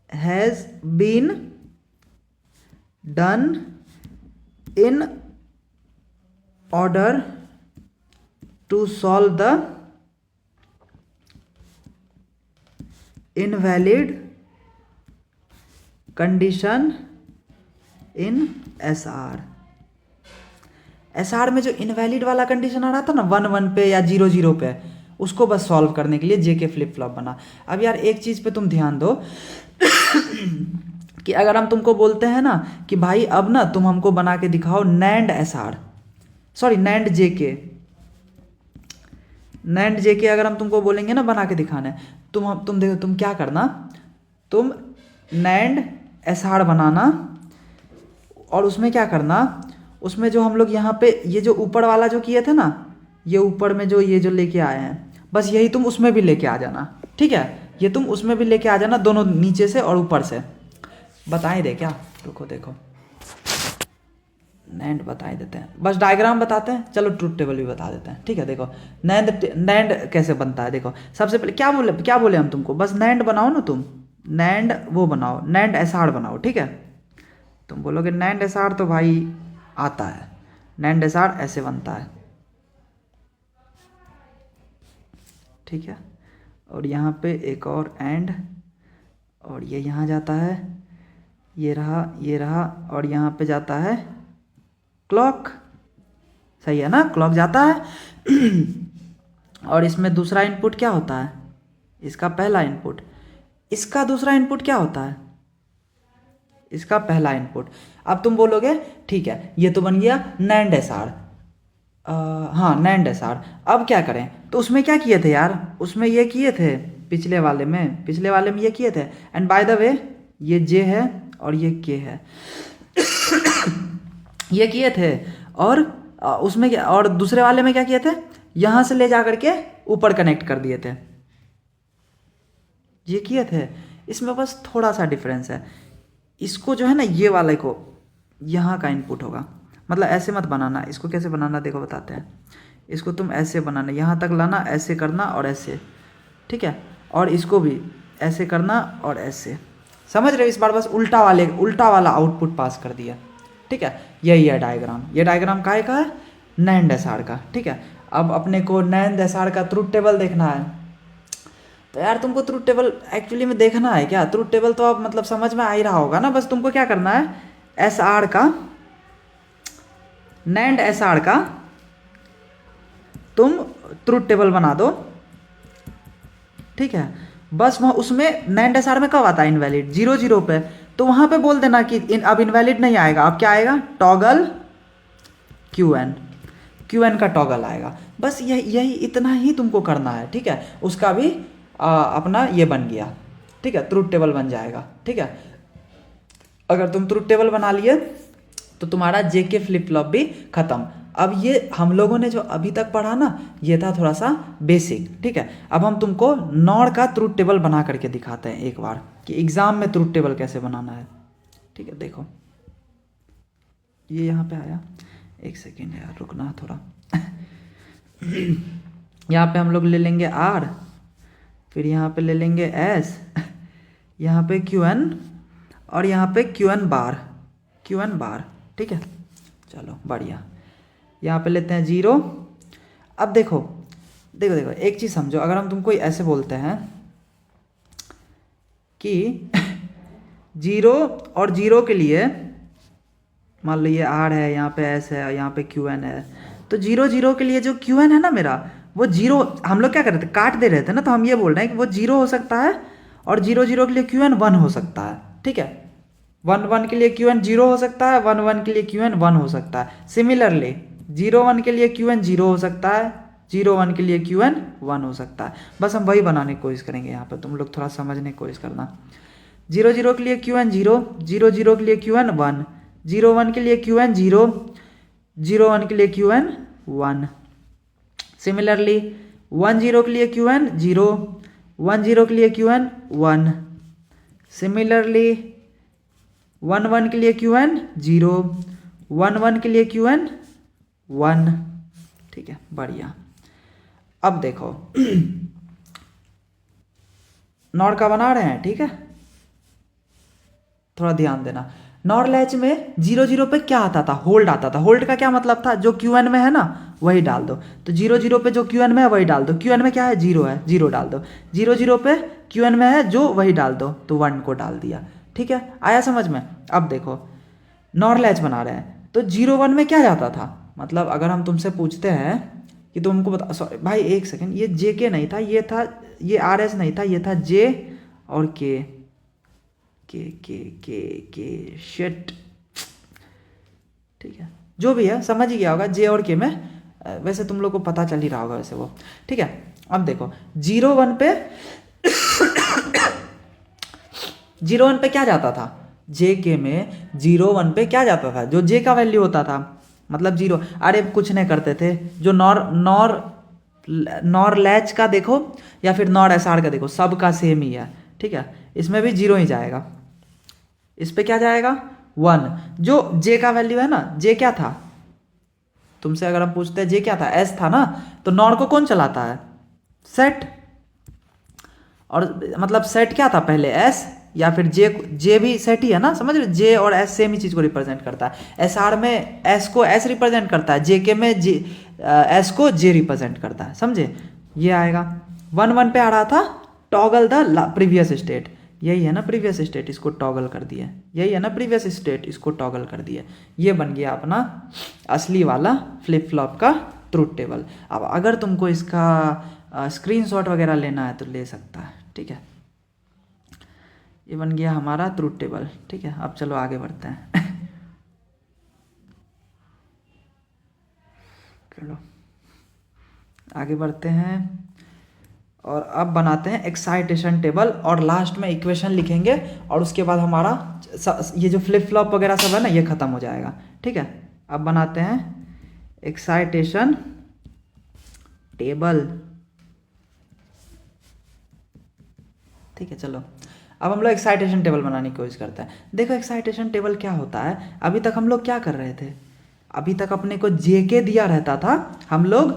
has been done in order to solve the invalid condition in SR। SR में जो इनवैलिड वाला कंडीशन आ रहा था ना 1 1 पे या 0 0 पे, उसको बस सॉल्व करने के लिए जेके फ्लिप फ्लॉप बना। अब यार एक चीज़ पे तुम ध्यान दो कि अगर हम तुमको बोलते हैं ना कि भाई अब ना तुम हमको बना के दिखाओ नैंड SR, सॉरी नैंड जेके, नैंड जेके अगर हम तुमको बोलेंगे ना बना के दिखाने, तुम देखो तुम क्या करना, तुम नैंड SR बनाना, और उसमें क्या करना, उसमें जो हम लोग यहाँ पे ये जो ऊपर वाला जो किए थे ना, ये ऊपर में जो ये जो लेके आए हैं, बस यही तुम उसमें भी लेके आ जाना, ठीक है। ये तुम उसमें भी लेके आ जाना, दोनों नीचे से और ऊपर से। बताएं दे क्या? रुको देखो, नैंड बता ही देते हैं, बस डायग्राम बताते हैं, चलो ट्रूथ टेबल भी बता देते हैं, ठीक है। देखो नैंड कैसे बनता है, देखो सबसे पहले क्या बोले हम तुमको, बस नैंड बनाओ ना तुम, नैंड वो बनाओ, नैंड एसआर बनाओ, ठीक है। तुम बोलोगे नैंड एसआर तो भाई आता है, नैंड एसआर ऐसे बनता है, ठीक है। और यहाँ पे एक और एंड, और ये यहाँ जाता है, ये रहा और यहाँ पे जाता है क्लॉक, सही है ना, क्लॉक जाता है। और इसमें दूसरा इनपुट क्या होता है, इसका पहला इनपुट, इसका दूसरा इनपुट क्या होता है, इसका पहला इनपुट। अब तुम बोलोगे ठीक है ये तो बन गया नैंड एसआर, हाँ नैंड एसआर, अब क्या करें, तो उसमें क्या किए थे यार, उसमें ये किए थे पिछले वाले में ये किए थे, एंड बाय द वे ये जे है और ये के है। ये किए थे, और उसमें क्या, और दूसरे वाले में क्या किए थे, यहां से ले जा करके ऊपर कनेक्ट कर दिए थे, ये किए थे। इसमें बस थोड़ा सा डिफरेंस है, इसको जो है ना ये वाले को यहाँ का इनपुट होगा, मतलब ऐसे मत बनाना, इसको कैसे बनाना देखो बताते हैं, इसको तुम ऐसे बनाना, यहाँ तक लाना, ऐसे करना और ऐसे, ठीक है। और इसको भी ऐसे करना और ऐसे, समझ रहे हो, इस बार बस उल्टा वाला आउटपुट पास कर दिया, ठीक है। यही है डायग्राम, ये डायग्राम काहे का है, नैंड एसआर का, ठीक है। अब अपने को नैंड एसआर का ट्रूथ टेबल देखना है, तो यार तुमको ट्रूथ टेबल एक्चुअली में देखना है क्या, ट्रूथ टेबल तो अब मतलब समझ में आ ही रहा होगा ना, बस तुमको क्या करना है, एसआर का, नैंड एसआर का तुम ट्रूथ टेबल बना दो, ठीक है। बस वहाँ उसमें नैंड एसआर में कब आता है इनवैलिड, 0 0 पे, तो वहाँ पे बोल देना कि अब इनवैलिड नहीं आएगा, अब क्या आएगा, टॉगल क्यूएन का टॉगल आएगा, बस यही इतना ही तुमको करना है, ठीक है। उसका भी अपना ये बन गया, ठीक है, ट्रूथ टेबल बन जाएगा, ठीक है। अगर तुम ट्रूथ टेबल बना लिए तो तुम्हारा जेके फ्लिप फ्लॉप भी खत्म। अब ये हम लोगों ने जो अभी तक पढ़ा ना, ये था थोड़ा सा बेसिक, ठीक है। अब हम तुमको नॉर का ट्रूथ टेबल बना करके दिखाते हैं एक बार, कि एग्जाम में ट्रूथ टेबल कैसे बनाना है, ठीक है। देखो ये यहाँ पे आया, एक सेकेंड यार रुकना थोड़ा। यहाँ पे हम लोग ले लेंगे आर, फिर यहाँ पे ले लेंगे एस, यहाँ पे क्यू एन, और यहाँ पे क्यू एन बार, ठीक है। चलो बढ़िया, यहाँ पे लेते हैं 0। अब देखो एक चीज़ समझो, अगर हम तुमको ऐसे बोलते हैं कि 0 और 0 के लिए, मान लो ये आर है, यहाँ पे एस है, यहाँ पे क्यू एन है, तो 0 0 के लिए जो क्यू एन है ना मेरा, वो 0, हम लोग क्या कर रहे थे, काट दे रहे थे ना, तो हम ये बोल रहे हैं कि वो 0 हो सकता है, और 0 0 के लिए क्यू एन 1 हो सकता है, ठीक है। 1 1 के लिए क्यू एन 0 हो सकता है, 1 1 के लिए क्यू एन 1 हो सकता है। सिमिलरली 0 1 के लिए क्यू एन 0 हो सकता है, 0 1 के लिए क्यू एन 1 हो सकता है। बस हम वही बनाने की कोशिश करेंगे, यहाँ पर तुम लोग थोड़ा समझने की कोशिश करना। 0 0 के लिए क्यू एन 0, 0 0 के लिए क्यू एन 1, 0 1 के लिए क्यू एन 0, 0 1 के लिए क्यू एन 1। सिमिलरली 1 0 के लिए क्यू एन 0, 1 0 के लिए क्यू एन 1। सिमिलरली 1 1 के लिए क्यू एन 0, 1 1 के लिए क्यू एन 1, ठीक है बढ़िया। अब देखो नॉर का बना रहे हैं, ठीक है, थोड़ा ध्यान देना। नॉर लैच में 0 0 पे क्या आता था, होल्ड आता था। होल्ड का क्या मतलब था, जो क्यू एन में है ना वही डाल दो, तो 0 0 पे जो क्यू एन में है वही डाल दो, क्यू एन में क्या है 0 है, 0 डाल दो, 0 0 पे क्यू एन में है जो वही डाल दो, तो 1 को डाल दिया, ठीक है, आया समझ में। अब देखो नॉर लैच बना रहे हैं, तो 0 1 में क्या जाता था, मतलब अगर हम तुमसे पूछते हैं कि तुमको बता, सॉरी भाई एक सेकेंड, ये जे के नहीं था, ये था, ये आर एस नहीं था, ये था जे और के शिट, ठीक है, जो भी है समझ ही गया होगा, जे और के में वैसे तुम लोग को पता चल ही रहा होगा वैसे वो, ठीक है। अब देखो 0 1 पे 0 1 पे क्या जाता था, जे के में 0 1 पे क्या जाता था, जो जे का वैल्यू होता था, मतलब 0, अरे कुछ नहीं करते थे, जो नॉर लैच का देखो या फिर नॉर एस आर का देखो, सबका सेम ही है, ठीक है, इसमें भी 0 ही जाएगा, इस पे क्या जाएगा 1। जो जे का वैल्यू है ना, जे क्या था, तुमसे अगर हम पूछते हैं जे क्या था, एस था ना, तो नॉर को कौन चलाता है, सेट। और मतलब सेट क्या था पहले, एस, या फिर जे भी सेट ही है ना, समझ रहे, जे और एस सेम ही चीज को रिप्रेजेंट करता है। एस आर में एस को एस रिप्रेजेंट करता है, जे के में जे एस को जे रिप्रेजेंट करता है, समझे। ये आएगा 1 1 पे आ रहा था, टॉगल द प्रीवियस स्टेट, यही है ना प्रीवियस स्टेट, इसको टॉगल कर दिया, यही है ना प्रीवियस स्टेट, इसको टॉगल कर दिया। ये बन गया अपना असली वाला फ्लिप फ्लॉप का ट्रूथ टेबल। अब अगर तुमको इसका स्क्रीनशॉट वगैरह लेना है तो ले सकता है, ठीक है। ये बन गया हमारा ट्रूथ टेबल, ठीक है। अब चलो आगे बढ़ते हैं चलो आगे बढ़ते हैं और अब बनाते हैं एक्साइटेशन टेबल, और लास्ट में इक्वेशन लिखेंगे, और उसके बाद हमारा ये जो फ्लिप फ्लॉप वगैरह सब है ना, ये खत्म हो जाएगा, ठीक है। अब बनाते हैं एक्साइटेशन टेबल, ठीक है। चलो अब हम लोग एक्साइटेशन टेबल बनाने की कोशिश करते हैं। देखो एक्साइटेशन टेबल क्या होता है, अभी तक हम लोग क्या कर रहे थे, अभी तक अपने को जे के दिया रहता था, हम लोग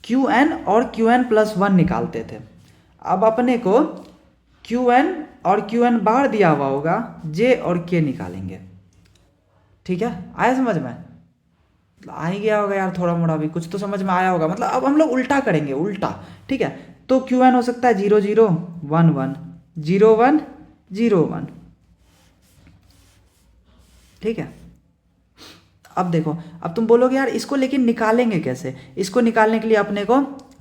क्यू एन और क्यू एन प्लस 1 निकालते थे। अब अपने को क्यू एन और क्यू एन बार दिया हुआ होगा, जे और के निकालेंगे, ठीक है। आया समझ में, आ ही गया होगा यार, थोड़ा मोड़ा भी कुछ तो समझ में आया होगा। मतलब अब हम लोग उल्टा करेंगे, उल्टा, ठीक है। तो क्यू एन हो सकता है 0 0 1 1 0 1 0 1, ठीक है। अब देखो, अब तुम बोलोगे यार इसको लेकिन निकालेंगे कैसे, इसको निकालने के लिए अपने को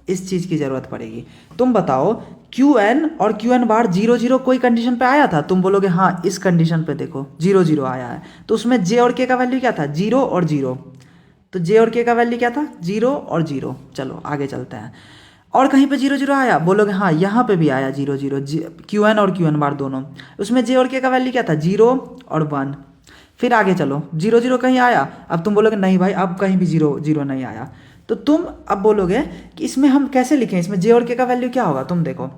इस चीज की जरूरत पड़ेगी। तुम बताओ क्यू एन और क्यू एन बार 0 0 कोई कंडीशन पे आया था, तुम बोलोगे हाँ इस कंडीशन पे देखो 0 0 आया है, तो उसमें जे और के का वैल्यू क्या था, 0 और 0, तो जे और के का वैल्यू क्या था, 0 और 0। चलो आगे चलते हैं, और कहीं पे 0 0 आया, बोलोगे हाँ यहाँ पे भी आया 0 0, क्यू एन और क्यू एन बार दोनों, उसमें जे और के का वैल्यू क्या था, 0 और 1। फिर आगे चलो 0 0 कहीं आया, अब तुम बोलोगे नहीं भाई अब कहीं भी 0 0 नहीं आया, तो तुम अब बोलोगे कि इसमें हम कैसे लिखें, इसमें जे और के का वैल्यू क्या होगा। तुम देखो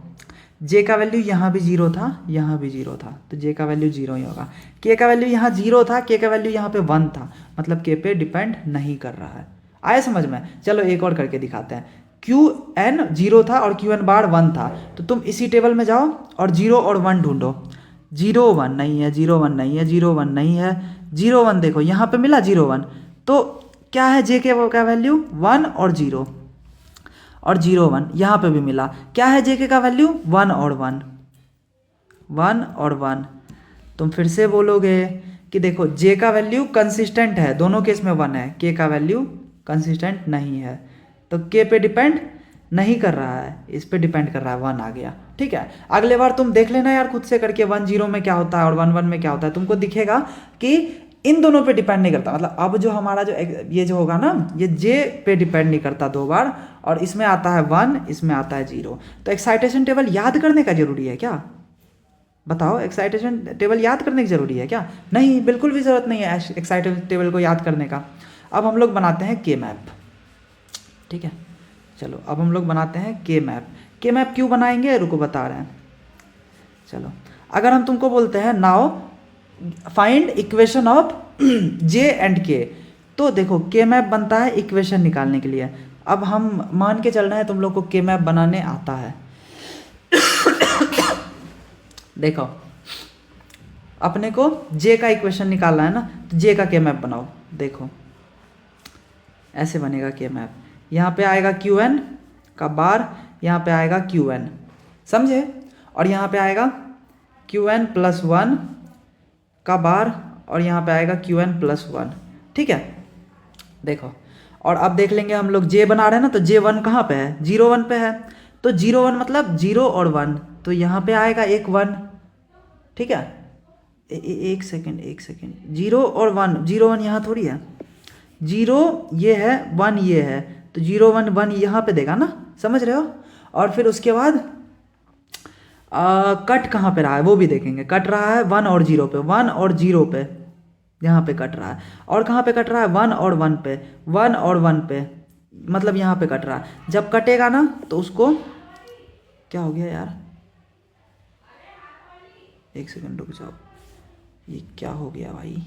जे का वैल्यू यहाँ भी 0 था, यहाँ भी 0 था, तो जे का वैल्यू 0 ही होगा। के का वैल्यू यहाँ 0 था, के का वैल्यू यहाँ पे 1 था, मतलब के पे डिपेंड नहीं कर रहा है। आया समझ में। चलो एक और करके दिखाते हैं, क्यू एन 0 था और क्यू एन बार 1 था, तो तुम इसी टेबल में जाओ और 0 और 1 ढूंढो। 0 1 नहीं है, 0 1 नहीं है, 0 1 नहीं है, 0 1 देखो यहाँ पे मिला 0 1, तो क्या है जे के का वैल्यू 1 और 0, और 0 1 यहाँ पे भी मिला, क्या है जे के का वैल्यू 1 और 1, 1 और 1। तुम फिर से बोलोगे कि देखो जे का वैल्यू कंसिस्टेंट है, दोनों केस में 1 है, के का वैल्यू कंसिस्टेंट नहीं है, तो के पे डिपेंड नहीं कर रहा है, इस पे डिपेंड कर रहा है, 1 आ गया, ठीक है। अगले बार तुम देख लेना यार खुद से करके, 1 0 में क्या होता है और 1 1 में क्या होता है, तुमको दिखेगा कि इन दोनों पे डिपेंड नहीं करता। मतलब अब जो हमारा जो ये जो होगा ना, ये जे पे डिपेंड नहीं करता 2 बार, और इसमें आता है 1, इसमें आता है 0। तो एक्साइटेशन टेबल याद करने का जरूरी है क्या, बताओ, एक्साइटेशन टेबल याद करने की जरूरी है क्या, नहीं बिल्कुल भी जरूरत नहीं है एक्साइटेशन टेबल को याद करने का। अब हम लोग बनाते हैं के मैप, ठीक है। चलो अब हम लोग बनाते हैं के मैप। के मैप क्यों बनाएंगे, रुको बता रहे हैं। चलो अगर हम तुमको बोलते हैं now find equation of J and के, तो देखो के मैप बनता है इक्वेशन निकालने के लिए। अब हम मान के चल रहे हैं तुम लोग को के मैप बनाने आता है देखो अपने को जे का इक्वेशन निकालना है ना, तो जे का के मैप बनाओ। देखो ऐसे बनेगा के मैप, यहाँ पे आएगा क्यू एन का बार, यहाँ पे आएगा क्यू एन, समझे, और यहाँ पे आएगा क्यू एन प्लस 1 का बार, और यहाँ पे आएगा क्यू एन प्लस 1, ठीक है। देखो और अब देख लेंगे हम लोग जे बना रहे हैं ना, तो जे 1 कहाँ पे है, 0 1 पे है, तो 0 1 मतलब 0 और 1, तो यहाँ पे आएगा एक 1, ठीक है। एक सेकेंड 0 और 1, 0 1 यहाँ थोड़ी है, 0 ये है 1 ये है, तो 0 1 1 यहाँ पे देगा ना, समझ रहे हो। और फिर उसके बाद कट कहाँ पे रहा है वो भी देखेंगे, कट रहा है 1 और 0 पे, 1 और 0 पे यहाँ पे कट रहा है, और कहाँ पे कट रहा है 1 और 1 पे, 1 और 1 पे, मतलब यहाँ पे कट रहा है। जब कटेगा ना तो उसको क्या हो गया यार, एक सेकंड रुक जाओ, ये क्या हो गया भाई,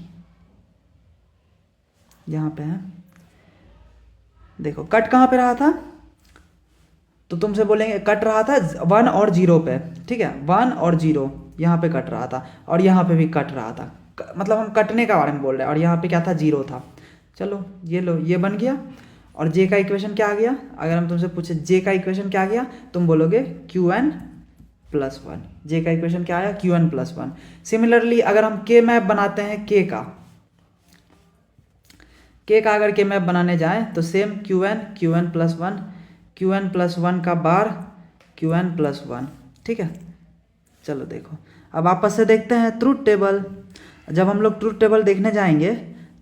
यहाँ पे है, देखो कट कहाँ पे रहा था, तो तुमसे बोलेंगे कट रहा था 1 और 0 पे, ठीक है, 1 और 0 यहाँ पे कट रहा था, और यहाँ पे भी कट रहा था, मतलब हम कटने का बारे में बोल रहे हैं, और यहाँ पे क्या था, 0 था। चलो ये लो, ये बन गया। और जे का इक्वेशन क्या आ गया, अगर हम तुमसे पूछे जे का इक्वेशन क्या आ गया, तुम बोलोगे Qn प्लस 1। जे का इक्वेशन क्या आया, Qn प्लस 1। सिमिलरली अगर हम के मैप बनाते हैं के का अगर के मैप बनाने जाएं तो same Qn plus 1, Qn plus 1 का बार Qn प्लस 1, ठीक है। चलो देखो, अब आपस से देखते हैं ट्रूथ टेबल। जब हम लोग ट्रूथ टेबल देखने जाएंगे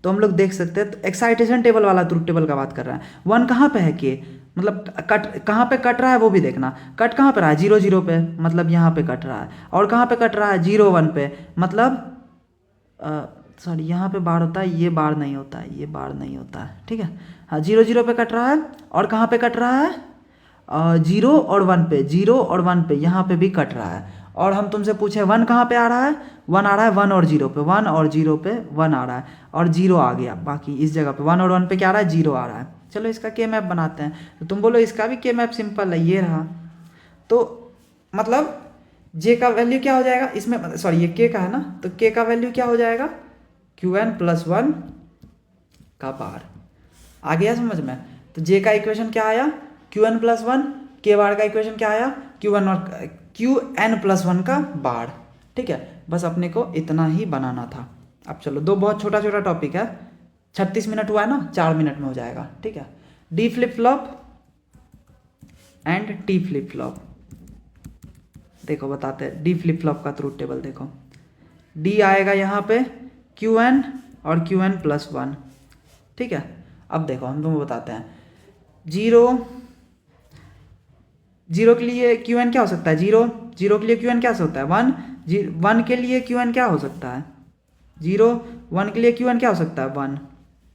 तो हम लोग देख सकते हैं, तो एक्साइटेशन टेबल वाला ट्रूथ टेबल का बात कर रहा है। 1 कहाँ पे है के, मतलब कट कहाँ पे कट रहा है वो भी देखना। कट कहाँ पे रहा है, 0 0 पे, मतलब यहाँ पे कट रहा है। और कहाँ पे कट रहा है, 0 1 पे, मतलब सॉरी यहाँ पे बार होता है, ये बार नहीं होता है, ये बार नहीं होता है, ठीक है। हाँ 0 0 पे कट रहा है। और कहाँ पे कट रहा है, 0 और 1 पे, 0 और 1 पे यहाँ पे भी कट रहा है। और हम तुमसे पूछे 1 कहाँ पे आ रहा है, 1 आ रहा है 1 और 0 पे, 1 और 0 पे 1 आ रहा है, और 0 आ गया, बाकी इस जगह पे 1 और 1 पे क्या आ रहा है, 0 आ रहा है। चलो इसका के मैप बनाते हैं, तो तुम बोलो इसका भी के मैप सिंपल है, ये रहा। तो मतलब जे का वैल्यू क्या हो जाएगा इसमें, सॉरी ये के का है ना, तो के का वैल्यू क्या हो जाएगा, Qn प्लस 1 का बार। आ गया समझ में। तो जे का इक्वेशन क्या आया, Qn प्लस 1, के बार का इक्वेशन क्या आया, Qn प्लस 1 का बार, ठीक है। बस अपने को इतना ही बनाना था। अब चलो, दो बहुत छोटा छोटा टॉपिक है, 36 मिनट हुआ है ना, 4 मिनट में हो जाएगा, ठीक है। D flip flop and T flip flop, देखो बताते हैं। डी फ्लिप फ्लॉप का ट्रूथ टेबल देखो, डी आएगा यहाँ पे Qn और Qn प्लस 1, ठीक है। अब देखो हम तुम्हें बताते हैं, 0 के लिए Qn क्या हो सकता है, 0 के लिए Qn क्या हो सकता है, 1 के लिए Qn क्या हो सकता है, 0 1 के लिए Qn क्या हो सकता है, 1।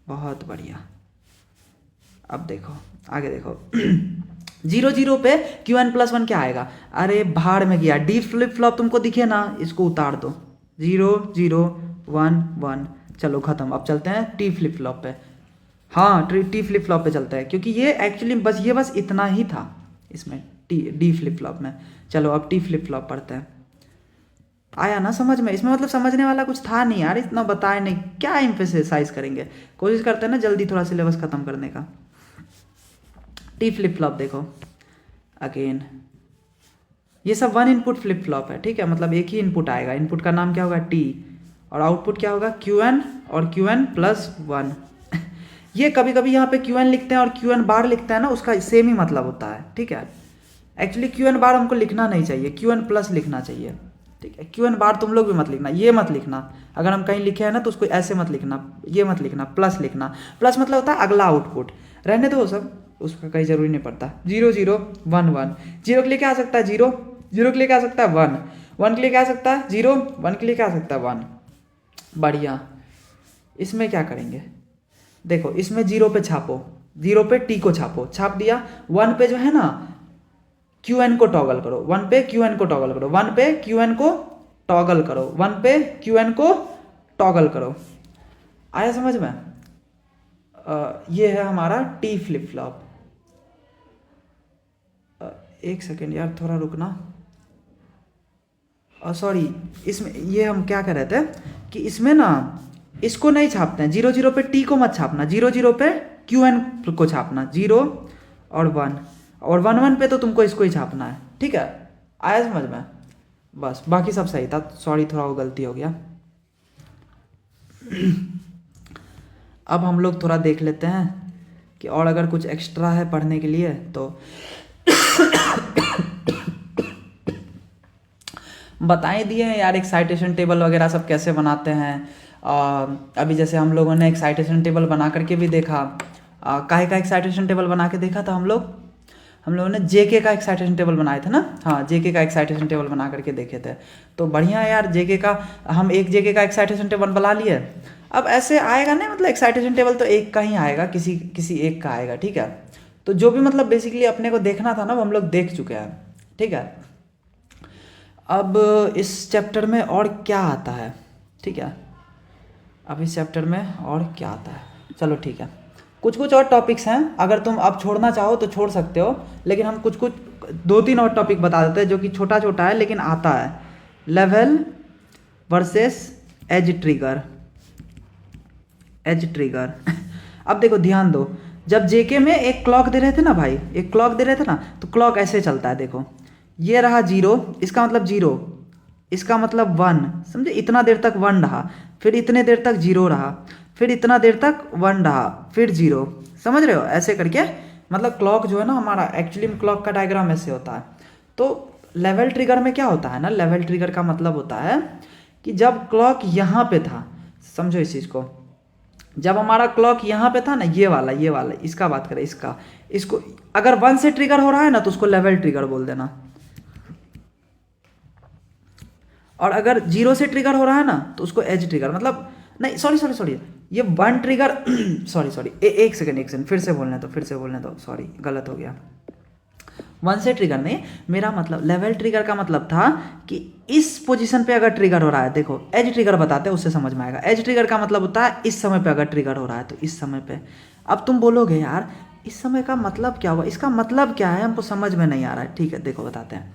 बहुत बढ़िया। अब देखो आगे देखो 0 0 पे Qn प्लस 1 क्या आएगा, अरे भाड़ में गया, डी फ्लिप फ्लॉप तुमको दिखे ना, इसको उतार दो, 0 0 1 1। चलो खत्म। अब चलते हैं टी फ्लिप फ्लॉप पे। हाँ टी फ्लिप फ्लॉप पे चलता है, क्योंकि ये एक्चुअली बस इतना ही था इसमें, डी फ्लिप फ्लॉप में। चलो अब टी फ्लिप फ्लॉप पढ़ते हैं। आया ना समझ में, इसमें मतलब समझने वाला कुछ था नहीं यार, इतना बताए नहीं, क्या एम्फेसाइज करेंगे, कोशिश करते हैं ना जल्दी थोड़ा सिलेबस खत्म करने का। टी फ्लिप फ्लॉप देखो अगेन, ये सब 1 इनपुट फ्लिप फ्लॉप है, ठीक है, मतलब एक ही इनपुट आएगा, इनपुट का नाम क्या होगा, टी, और आउटपुट क्या होगा, Qn और Qn प्लस 1। ये कभी कभी यहाँ पे Qn लिखते हैं और Qn बार लिखते हैं ना, उसका सेम ही मतलब होता है, ठीक है। एक्चुअली Qn बार हमको लिखना नहीं चाहिए, Qn प्लस लिखना चाहिए, ठीक है। Qn बार तुम लोग भी मत लिखना, ये मत लिखना, अगर हम कहीं लिखे हैं ना तो उसको ऐसे मत लिखना, ये मत लिखना, प्लस लिखना। प्लस मतलब होता है अगला आउटपुट, रहने दो सब, उसका कहीं जरूरी नहीं पड़ता। 0 0 1 1, 0 के लिए क्या आ सकता है, 0 0 के लिए क्या आ सकता है, 1 1 के लिए क्या आ सकता है, 0 1 के लिए क्या आ सकता है, 1। बढ़िया। इसमें क्या करेंगे, देखो इसमें 0 पे छापो, 0 पे टी को छापो, छाप दिया। 1 पे जो है ना Qn को टॉगल करो, 1 पे Qn को टॉगल करो, 1 पे Qn को टॉगल करो, 1 पे Qn को टॉगल करो। आया समझ में। ये है हमारा टी फ्लिप फ्लॉप। एक सेकेंड यार, थोड़ा रुकना, सॉरी, इसमें ये हम क्या कर रहे थे कि इसमें ना इसको नहीं छापते हैं, 0 0 पे टी को मत छापना, 0 0 पे Qn को छापना, 0 और 1, और 1 1 पे तो तुमको इसको ही छापना है, ठीक है। आया समझ में, बस बाकी सब सही था, सॉरी थोड़ा वो गलती हो गया। अब हम लोग थोड़ा देख लेते हैं कि और अगर कुछ एक्स्ट्रा है पढ़ने के लिए तो बताए दिए हैं यार, एक्साइटेशन टेबल वगैरह सब कैसे बनाते हैं। अभी जैसे हम लोगों ने एक्साइटेशन टेबल बना करके भी देखा, काहे का एक्साइटेशन टेबल बना के देखा था हम लोगों ने जेके का एक्साइटेशन टेबल बनाए थे ना, हाँ जेके का एक्साइटेशन टेबल बना करके देखे थे। तो बढ़िया है यार, जेके का हम एक जेके का एक्साइटेशन टेबल बना लिए। अब ऐसे आएगा नहीं, मतलब एक्साइटेशन टेबल तो एक का ही आएगा, किसी एक का आएगा, ठीक है। तो जो भी मतलब बेसिकली अपने को देखना था ना वो हम लोग देख चुके हैं, ठीक है। अब इस चैप्टर में और क्या आता है, ठीक है, अब इस चैप्टर में और क्या आता है, चलो ठीक है, कुछ कुछ और टॉपिक्स हैं, अगर तुम अब छोड़ना चाहो तो छोड़ सकते हो, लेकिन हम कुछ कुछ 2-3 और टॉपिक बता देते हैं जो कि छोटा छोटा है लेकिन आता है। Level versus edge trigger, edge trigger अब देखो ध्यान दो, जब जेके में एक क्लॉक दे रहे थे ना भाई, एक क्लॉक दे रहे थे ना, तो क्लॉक ऐसे चलता है, देखो ये रहा 0, इसका मतलब 0, इसका मतलब 1, समझे, इतना देर तक 1 रहा, फिर इतने देर तक 0 रहा, फिर इतना देर तक 1 रहा, फिर 0, समझ रहे हो, ऐसे करके मतलब क्लॉक जो है ना हमारा, एक्चुअली में क्लॉक का डायग्राम ऐसे होता है। तो लेवल ट्रिगर में क्या होता है ना, लेवल ट्रिगर का मतलब होता है कि जब क्लॉक यहाँ पे था, समझो इस चीज़ को, जब हमारा क्लॉक यहाँ पे था ना, ये वाला इसका बात करें, इसको अगर 1 से ट्रिगर हो रहा है ना तो उसको लेवल ट्रिगर बोल देना, और अगर 0 से ट्रिगर हो रहा है ना तो उसको एज ट्रिगर, मतलब नहीं सॉरी ये 1 ट्रिगर सॉरी एक सेकंड फिर से बोलने दो, सॉरी गलत हो गया। 1 से ट्रिगर नहीं, मेरा मतलब लेवल ट्रिगर का मतलब था कि इस पोजीशन पे अगर ट्रिगर हो रहा है, देखो एज ट्रिगर बताते हैं उससे समझ में आएगा। एज ट्रिगर का मतलब होता है इस समय पे अगर ट्रिगर हो रहा है तो इस समय पे। अब तुम बोलोगे यार इस समय का मतलब क्या हुआ, इसका मतलब क्या है, हमको समझ में नहीं आ रहा है। ठीक है देखो बताते हैं,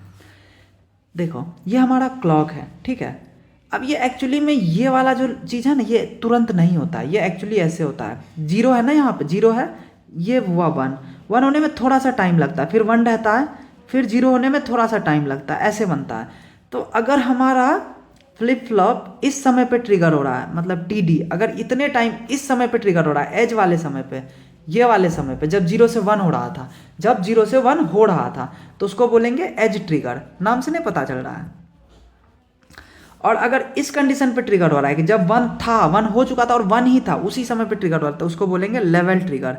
देखो ये हमारा क्लॉक है, ठीक है। अब ये एक्चुअली में ये वाला जो चीज़ है ना, ये तुरंत नहीं होता है, ये एक्चुअली ऐसे होता है। 0 है ना, यहाँ पे 0 है, ये हुआ 1 होने में थोड़ा सा टाइम लगता है, फिर 1 रहता है, फिर 0 होने में थोड़ा सा टाइम लगता है, ऐसे बनता है। तो अगर हमारा फ्लिप फ्लॉप इस समय पे ट्रिगर हो रहा है, मतलब टीडी, अगर इतने टाइम इस समय पे ट्रिगर हो रहा है, एज वाले समय पे, ये वाले समय पे, जब 0 से 1 हो रहा था, जब 0 से 1 हो रहा था तो उसको बोलेंगे एज ट्रिगर, नाम से नहीं पता चल रहा है। और अगर इस कंडीशन पे ट्रिगर हो रहा है कि जब 1 था, 1 हो चुका था और 1 ही था, उसी समय पे ट्रिगर हो रहा था, तो उसको बोलेंगे लेवल ट्रिगर,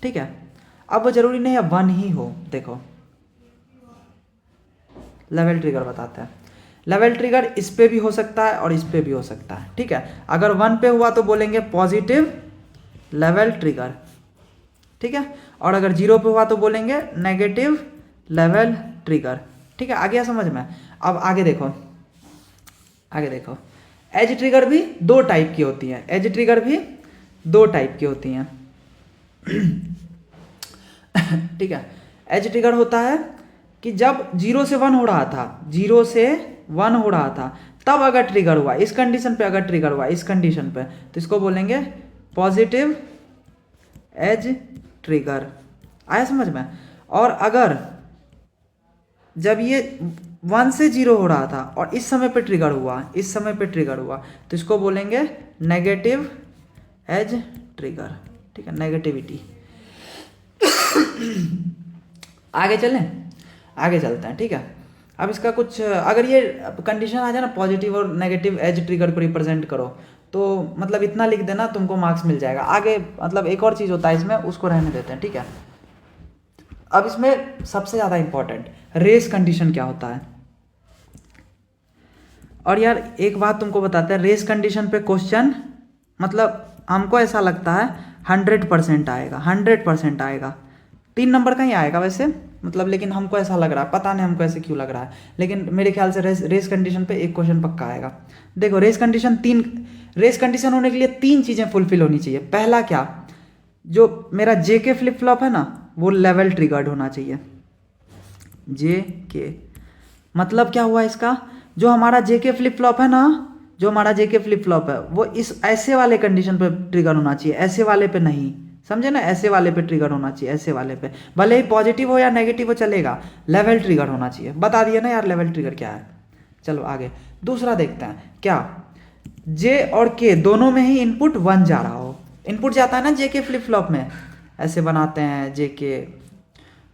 ठीक है। अब वो जरूरी नहीं है 1 ही हो, देखो लेवल ट्रिगर बताते हैं। लेवल ट्रिगर इस पे भी हो सकता है और इस पे भी हो सकता है, ठीक है। अगर 1 पे हुआ तो बोलेंगे पॉजिटिव लेवल ट्रिगर, ठीक है, और अगर 0 पे हुआ तो बोलेंगे नेगेटिव लेवल ट्रिगर, ठीक है। आ गया समझ में। अब आगे देखो, एज ट्रिगर भी 2 टाइप की होती है, एज ट्रिगर भी 2 टाइप की होती हैं ठीक है। एज ट्रिगर होता है कि जब 0 से 1 हो रहा था, 0 से 1 हो रहा था, तब अगर ट्रिगर हुआ, इस कंडीशन पे अगर ट्रिगर हुआ, इस कंडीशन पे, तो इसको बोलेंगे पॉजिटिव एज ट्रिगर। आया समझ में। और अगर जब ये 1 से 0 हो रहा था और इस समय पे ट्रिगर हुआ, इस समय पे ट्रिगर हुआ, तो इसको बोलेंगे नेगेटिव एज ट्रिगर, ठीक है, नेगेटिविटी आगे चलते हैं, ठीक है। अब इसका कुछ, अगर ये कंडीशन आ जाए ना, पॉजिटिव और नेगेटिव एज ट्रिगर को रिप्रेजेंट करो, तो मतलब इतना लिख देना, तुमको मार्क्स मिल जाएगा। आगे मतलब एक और चीज़ होता है इसमें, उसको रहने देते हैं, ठीक है। अब इसमें सबसे ज़्यादा इंपॉर्टेंट रेस कंडीशन क्या होता है। और यार एक बात तुमको बताते हैं, रेस कंडीशन पे क्वेश्चन मतलब हमको ऐसा लगता है 100% आएगा, 100% आएगा। 3 नंबर का ही आएगा वैसे, मतलब, लेकिन हमको ऐसा लग रहा है, पता नहीं हमको ऐसे क्यों लग रहा है, लेकिन मेरे ख्याल से रेस कंडीशन पे 1 क्वेश्चन पक्का आएगा। देखो रेस कंडीशन होने के लिए 3 चीज़ें फुलफिल होनी चाहिए। पहला क्या, जो मेरा जेके फ्लिप फ्लॉप है ना, वो लेवल ट्रिगर्ड होना चाहिए। जेके मतलब क्या हुआ इसका, जो हमारा जेके फ्लिप फ्लॉप है ना, जो हमारा जेके फ्लिप फ्लॉप है, वो इस ऐसे वाले कंडीशन पे ट्रिगर होना चाहिए, ऐसे वाले पे नहीं, समझे ना, ऐसे वाले पे ट्रिगर होना चाहिए, ऐसे वाले पे, भले ही पॉजिटिव हो या नेगेटिव हो चलेगा, लेवल ट्रिगर होना चाहिए। बता दिया ना यार लेवल ट्रिगर क्या है। चलो आगे दूसरा देखते हैं, क्या जे और के दोनों में ही इनपुट 1 जा रहा हो। इनपुट जाता है ना जेके फ्लिप फ्लॉप में, ऐसे बनाते हैं जेके,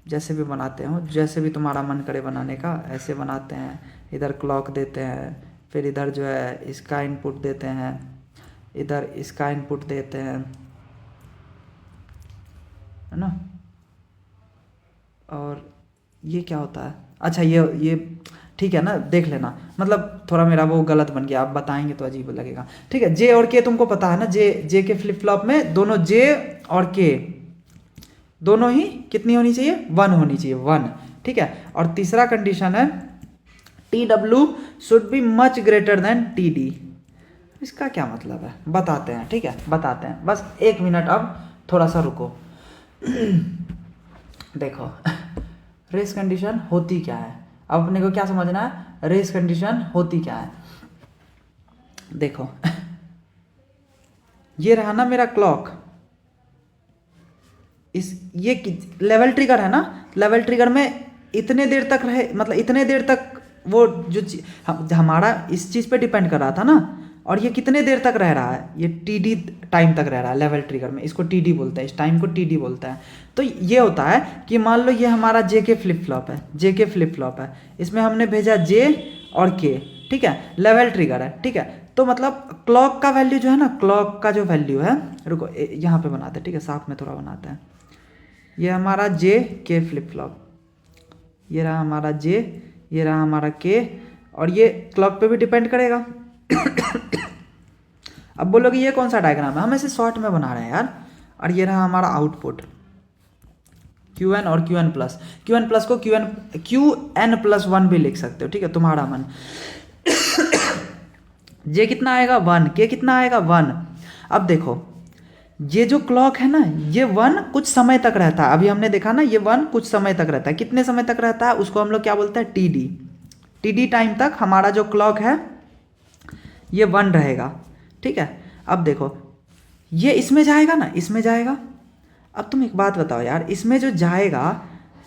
जैसे भी बनाते हो, जैसे भी तुम्हारा मन करे बनाने का, ऐसे बनाते हैं। इधर क्लॉक देते हैं, फिर इधर जो है इसका इनपुट देते हैं, इधर इसका इनपुट देते हैं, है ना। और ये क्या होता है, अच्छा ये ठीक है ना, देख लेना, मतलब थोड़ा मेरा वो गलत बन गया, आप बताएंगे तो अजीब लगेगा, ठीक है। जे और के तुमको पता है ना, जे के फ्लिप फ्लॉप में दोनों जे और के दोनों ही कितनी होनी चाहिए, 1 होनी चाहिए, 1, ठीक है। और तीसरा कंडीशन है T W should be much greater then T D, इसका क्या मतलब है बताते हैं, ठीक है बताते हैं, बस 1 मिनट अब थोड़ा सा रुको। देखो रेस कंडीशन होती क्या है, अब अपने को क्या समझना है, रेस कंडीशन होती क्या है। देखो ये रहा ना मेरा क्लॉक, इस ये लेवल ट्रिगर है ना, लेवल ट्रिगर में इतने देर तक रहे, मतलब इतने देर तक वो जो हमारा इस चीज़ पे डिपेंड कर रहा था ना, और ये कितने देर तक रह रहा है, ये टीडी टाइम तक रह रहा है लेवल ट्रिगर में, इसको टीडी बोलते हैं, इस टाइम को टीडी बोलते हैं। तो ये होता है कि मान लो ये हमारा जेके फ्लिप फ्लॉप है, जेके फ्लिप फ्लॉप है, इसमें हमने भेजा जे और के, ठीक है, लेवल ट्रिगर है, ठीक है। तो मतलब क्लॉक का वैल्यू जो है ना, क्लॉक का जो वैल्यू है, रुको यहाँ पे बनाते हैं, ठीक है साथ में थोड़ा बनाते हैं। ये हमारा जे के फ्लिप फ्लॉप, ये रहा हमारा जे, ये रहा हमारा के, और ये क्लॉक पे भी डिपेंड करेगा। अब बोलोगे ये कौन सा डायग्राम है, हम इसे शॉर्ट में बना रहे हैं यार। और ये रहा हमारा आउटपुट क्यू एन और Q n plus, Q n plus को क्यू एन प्लस 1 भी लिख सकते हो, ठीक है तुम्हारा मन। जे कितना आएगा 1, के कितना आएगा 1। अब देखो ये जो क्लॉक है ना, ये 1 कुछ समय तक रहता है, अभी हमने देखा ना ये 1 कुछ समय तक रहता है, कितने समय तक रहता है उसको हम लोग क्या बोलते हैं, टीडी। टीडी टाइम तक हमारा जो क्लॉक है ये 1 रहेगा, ठीक है। अब देखो ये इसमें जाएगा ना, इसमें जाएगा। अब तुम एक बात बताओ यार, इसमें जो जाएगा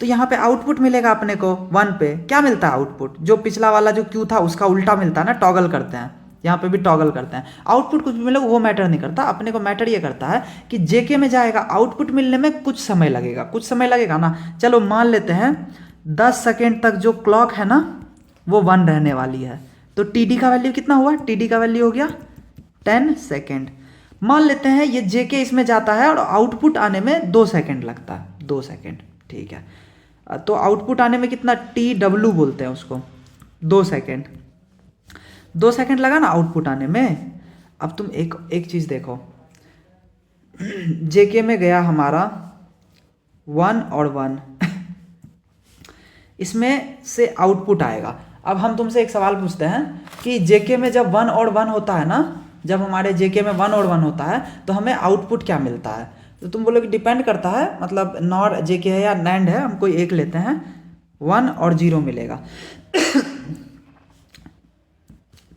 तो यहाँ पे आउटपुट मिलेगा अपने को 1 पे, क्या मिलता है आउटपुट, जो पिछला वाला जो क्यू था उसका उल्टा मिलता है ना, टॉगल करते हैं, यहाँ पे भी टॉगल करते हैं। आउटपुट कुछ भी मिलेगा वो मैटर नहीं करता, अपने को मैटर ये करता है कि जेके में जाएगा, आउटपुट मिलने में कुछ समय लगेगा, कुछ समय लगेगा ना। चलो मान लेते हैं 10 सेकेंड तक जो क्लॉक है ना वो 1 रहने वाली है, तो टीडी का वैल्यू कितना हुआ, टीडी का वैल्यू हो गया 10 सेकेंड। मान लेते हैं ये जेके इसमें जाता है और आउटपुट आने में 2 सेकेंड लगता है, 2 सेकेंड, ठीक है। तो आउटपुट आने में कितना, टी डब्ल्यू बोलते हैं उसको, 2 सेकेंड, 2 सेकेंड लगा ना आउटपुट आने में। अब तुम एक चीज़ देखो, जेके में गया हमारा 1 और 1, इसमें से आउटपुट आएगा। अब हम तुमसे एक सवाल पूछते हैं कि जेके में जब 1 और 1 होता है ना, जब हमारे जेके में 1 और 1 होता है तो हमें आउटपुट क्या मिलता है, तो तुम बोलोगे डिपेंड करता है, मतलब नॉर जेके है या नैंड है, हम कोई एक लेते हैं, 1 और 0 मिलेगा।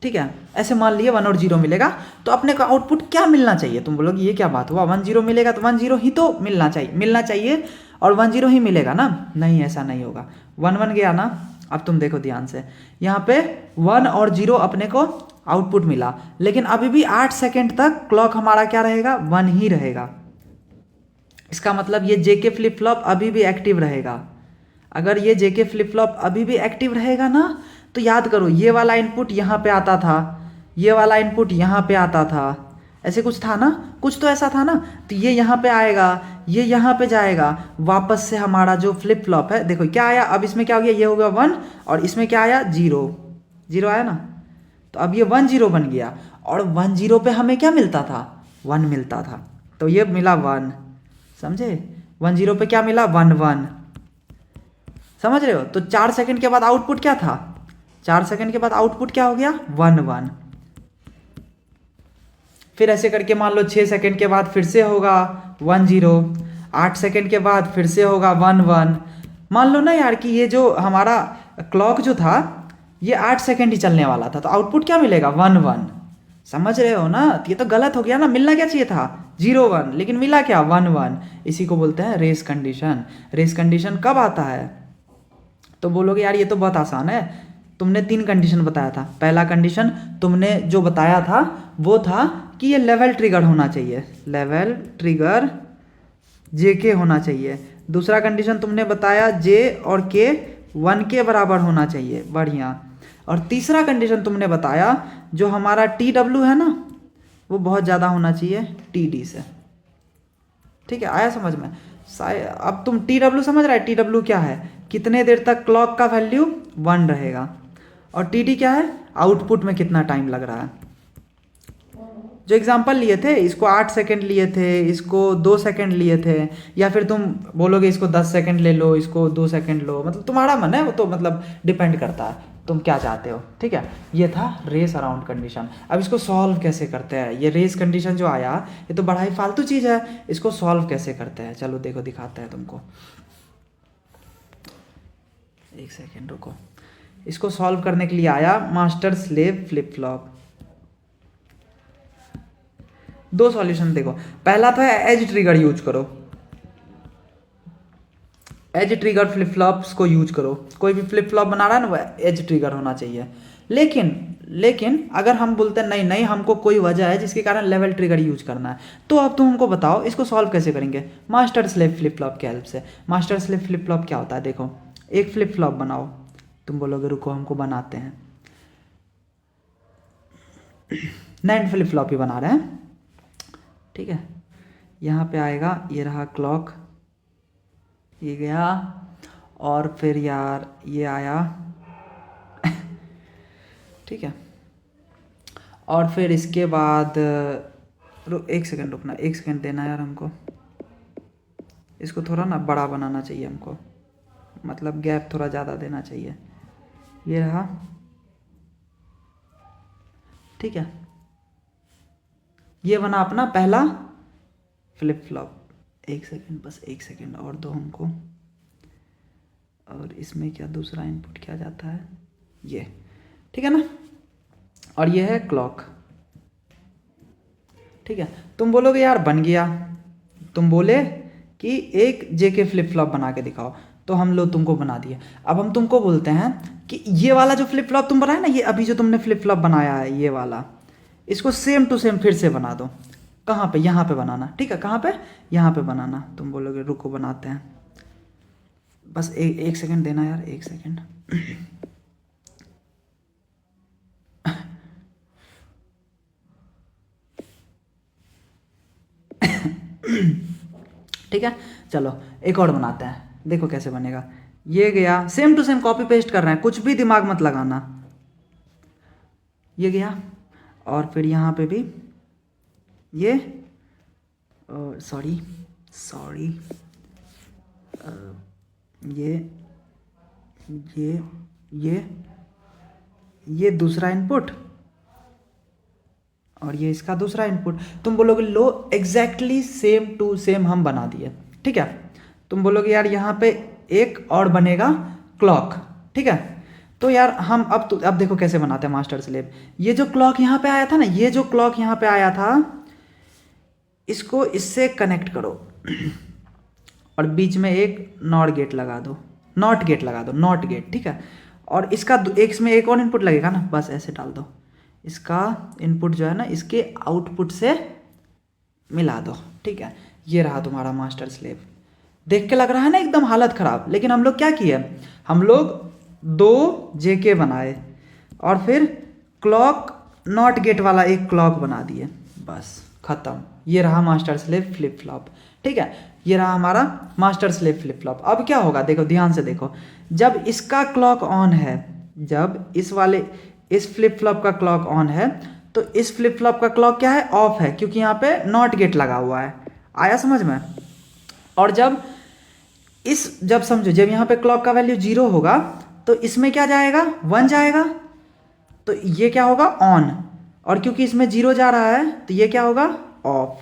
ठीक है, ऐसे मान लिए 1 और 0 मिलेगा, तो अपने को आउटपुट क्या मिलना चाहिए, तुम बोलोगे ये क्या बात हुआ, 1 0 मिलेगा तो 1 0 ही तो मिलना चाहिए और 1 0 ही मिलेगा ना, नहीं ऐसा नहीं होगा, 1 1 गया ना। अब तुम देखो ध्यान से, यहाँ पे 1 और 0 अपने को आउटपुट मिला, लेकिन अभी भी 8 सेकेंड तक क्लॉक हमारा क्या रहेगा, 1 ही रहेगा। इसका मतलब ये जेके फ्लिप फ्लॉप अभी भी एक्टिव रहेगा। अगर ये जेके फ्लिप फ्लॉप अभी भी एक्टिव रहेगा ना, तो याद करो ये वाला इनपुट यहाँ पे आता था, ये वाला इनपुट यहाँ पे आता था, ऐसे कुछ था ना, कुछ तो ऐसा था ना, तो ये यहाँ पे आएगा, ये यहाँ पे जाएगा, वापस से हमारा जो फ्लिप फ्लॉप है, देखो क्या आया, अब इसमें क्या हो गया, ये हो गया 1 और इसमें क्या आया 0 0 आया ना, तो अब ये 1 0 बन गया, और 1 0 पे हमें क्या मिलता था, 1 मिलता था, तो ये मिला 1, समझे, 1 0 पे क्या मिला 1 1, समझ रहे हो। तो 4 सेकंड के बाद आउटपुट क्या था, 4 सेकंड के बाद आउटपुट क्या हो गया 1 1। फिर ऐसे करके मान लो 6 सेकंड के बाद फिर से होगा 1 0, 8 सेकंड के बाद फिर से होगा 1 1। मान लो ना यार कि ये जो हमारा क्लॉक जो था ये 8 सेकंड ही चलने वाला था, तो आउटपुट क्या मिलेगा 1 1, समझ रहे हो ना। ये तो गलत हो गया ना, मिलना क्या चाहिए था 0 1, लेकिन मिला क्या 1 1। इसी को बोलते हैं रेस कंडीशन। रेस कंडीशन कब आता है, तो बोलोगे यार ये तो बहुत आसान है, तुमने 3 कंडीशन बताया था। पहला कंडीशन तुमने जो बताया था वो था कि ये लेवल ट्रिगर होना चाहिए, लेवल ट्रिगर जेके होना चाहिए। दूसरा कंडीशन तुमने बताया जे और के 1 के बराबर होना चाहिए, बढ़िया। और तीसरा कंडीशन तुमने बताया जो हमारा टी डब्ल्यू है ना वो बहुत ज़्यादा होना चाहिए टी डी से, ठीक है, आया समझ में। अब तुम टी डब्ल्यू समझ रहा है, टी डब्ल्यू क्या है, कितने देर तक क्लॉक का वैल्यू 1 रहेगा, और टी डी क्या है, आउटपुट में कितना टाइम लग रहा है। जो एग्जांपल लिए थे, इसको 8 सेकंड लिए थे, इसको 2 सेकंड लिए थे, या फिर तुम बोलोगे इसको 10 सेकंड ले लो, इसको 2 सेकंड लो, मतलब तुम्हारा मन है, वो तो मतलब डिपेंड करता है तुम क्या चाहते हो, ठीक है। ये था रेस अराउंड कंडीशन। अब इसको सॉल्व कैसे करते हैं, ये रेस कंडीशन जो आया ये तो बड़ा ही फालतू चीज़ है, इसको सॉल्व कैसे करते हैं, चलो देखो दिखाते हैं तुमको। एक सेकेंड रुको। इसको सॉल्व करने के लिए आया मास्टर स्लेव फ्लिप फ्लॉप। दो सॉल्यूशन देखो, पहला था एज ट्रिगर यूज करो, एज ट्रिगर फ्लिप फ्लॉप्स को यूज करो। कोई भी फ्लिप फ्लॉप बना रहा है ना, वो एज ट्रिगर होना चाहिए। लेकिन अगर हम बोलते हैं नहीं नहीं हमको कोई वजह है जिसके कारण लेवल ट्रिगर यूज करना है, तो अब तुम हमको बताओ इसको सॉल्व कैसे करेंगे, मास्टर स्लेव फ्लिप फ्लॉप के हेल्प से। मास्टर स्लेव फ्लिप फ्लॉप क्या होता है, देखो एक फ्लिप फ्लॉप बनाओ, तुम बोलोगे रुको हमको बनाते हैं, नैंड फ्लिप फ्लॉप ही बना रहे हैं, ठीक है। यहाँ पे आएगा, ये रहा क्लॉक, ये गया, और फिर यार ये आया ठीक है। और फिर इसके बाद एक सेकंड रुकना, एक सेकंड देना यार हमको, इसको थोड़ा ना बड़ा बनाना चाहिए हमको, मतलब गैप थोड़ा ज़्यादा देना चाहिए। ये रहा, ठीक है। ये बना अपना पहला फ्लिप फ्लॉप। एक सेकंड, बस एक सेकंड और दो हमको। और इसमें क्या दूसरा इनपुट क्या जाता है, ये, ठीक है ना। और ये है क्लॉक, ठीक है। तुम बोलोगे यार बन गया, तुम बोले कि एक जेके फ्लिप फ्लॉप बना के दिखाओ, तो हम लोग तुमको बना दिए। अब हम तुमको बोलते हैं कि ये वाला जो फ्लिप फ्लॉप तुम बनाए ना, ये अभी जो तुमने फ्लिप फ्लॉप बनाया है ये वाला, इसको सेम टू सेम फिर से बना दो। कहाँ पे, यहाँ पे बनाना, ठीक है। कहाँ पे, यहाँ पे बनाना। तुम बोलोगे रुको बनाते हैं, बस एक सेकंड देना यार, एक सेकंड ठीक है। चलो एक और बनाते हैं, देखो कैसे बनेगा। ये गया, same to same copy paste कर रहे हैं, कुछ भी दिमाग मत लगाना। ये गया, और फिर यहाँ पे भी ये, सॉरी ये दूसरा इनपुट, और ये इसका दूसरा इनपुट। तुम बोलोगे लो एग्जैक्टली सेम टू सेम हम बना दिए, ठीक है। तुम बोलोगे यार यहाँ पे एक और बनेगा क्लॉक, ठीक है। तो यार हम अब देखो कैसे बनाते हैं मास्टर स्लेव। ये जो क्लॉक यहाँ पे आया था ना, ये जो क्लॉक यहाँ पे आया था, इसको इससे कनेक्ट करो और बीच में एक नॉट गेट लगा दो, नॉट गेट, ठीक है। और इसका इसमें एक और इनपुट लगेगा ना, बस ऐसे डाल दो। इसका इनपुट जो है ना, इसके आउटपुट से मिला दो, ठीक है। ये रहा तुम्हारा मास्टर स्लेव। देख के लग रहा है ना एकदम हालत खराब, लेकिन हम लोग क्या किए, हम लोग 2 जेके बनाए और फिर क्लॉक नॉट गेट वाला एक क्लॉक बना दिए, बस खत्म। ये रहा मास्टर स्लेव फ्लिप फ्लॉप, ठीक है। ये रहा हमारा मास्टर स्लेव फ्लिप फ्लॉप। अब क्या होगा, देखो ध्यान से देखो, जब इसका क्लॉक ऑन है, जब इस फ्लिप फ्लॉप का क्लॉक ऑन है, तो इस फ्लिप फ्लॉप का क्लॉक क्या है, ऑफ है, क्योंकि यहाँ पे नॉट गेट लगा हुआ है। आया समझ में। और जब समझो, जब यहाँ पे क्लॉक का वैल्यू 0 होगा, तो इसमें क्या जाएगा, 1 जाएगा, तो ये क्या होगा, ऑन। और क्योंकि इसमें 0 जा रहा है, तो ये क्या होगा, ऑफ।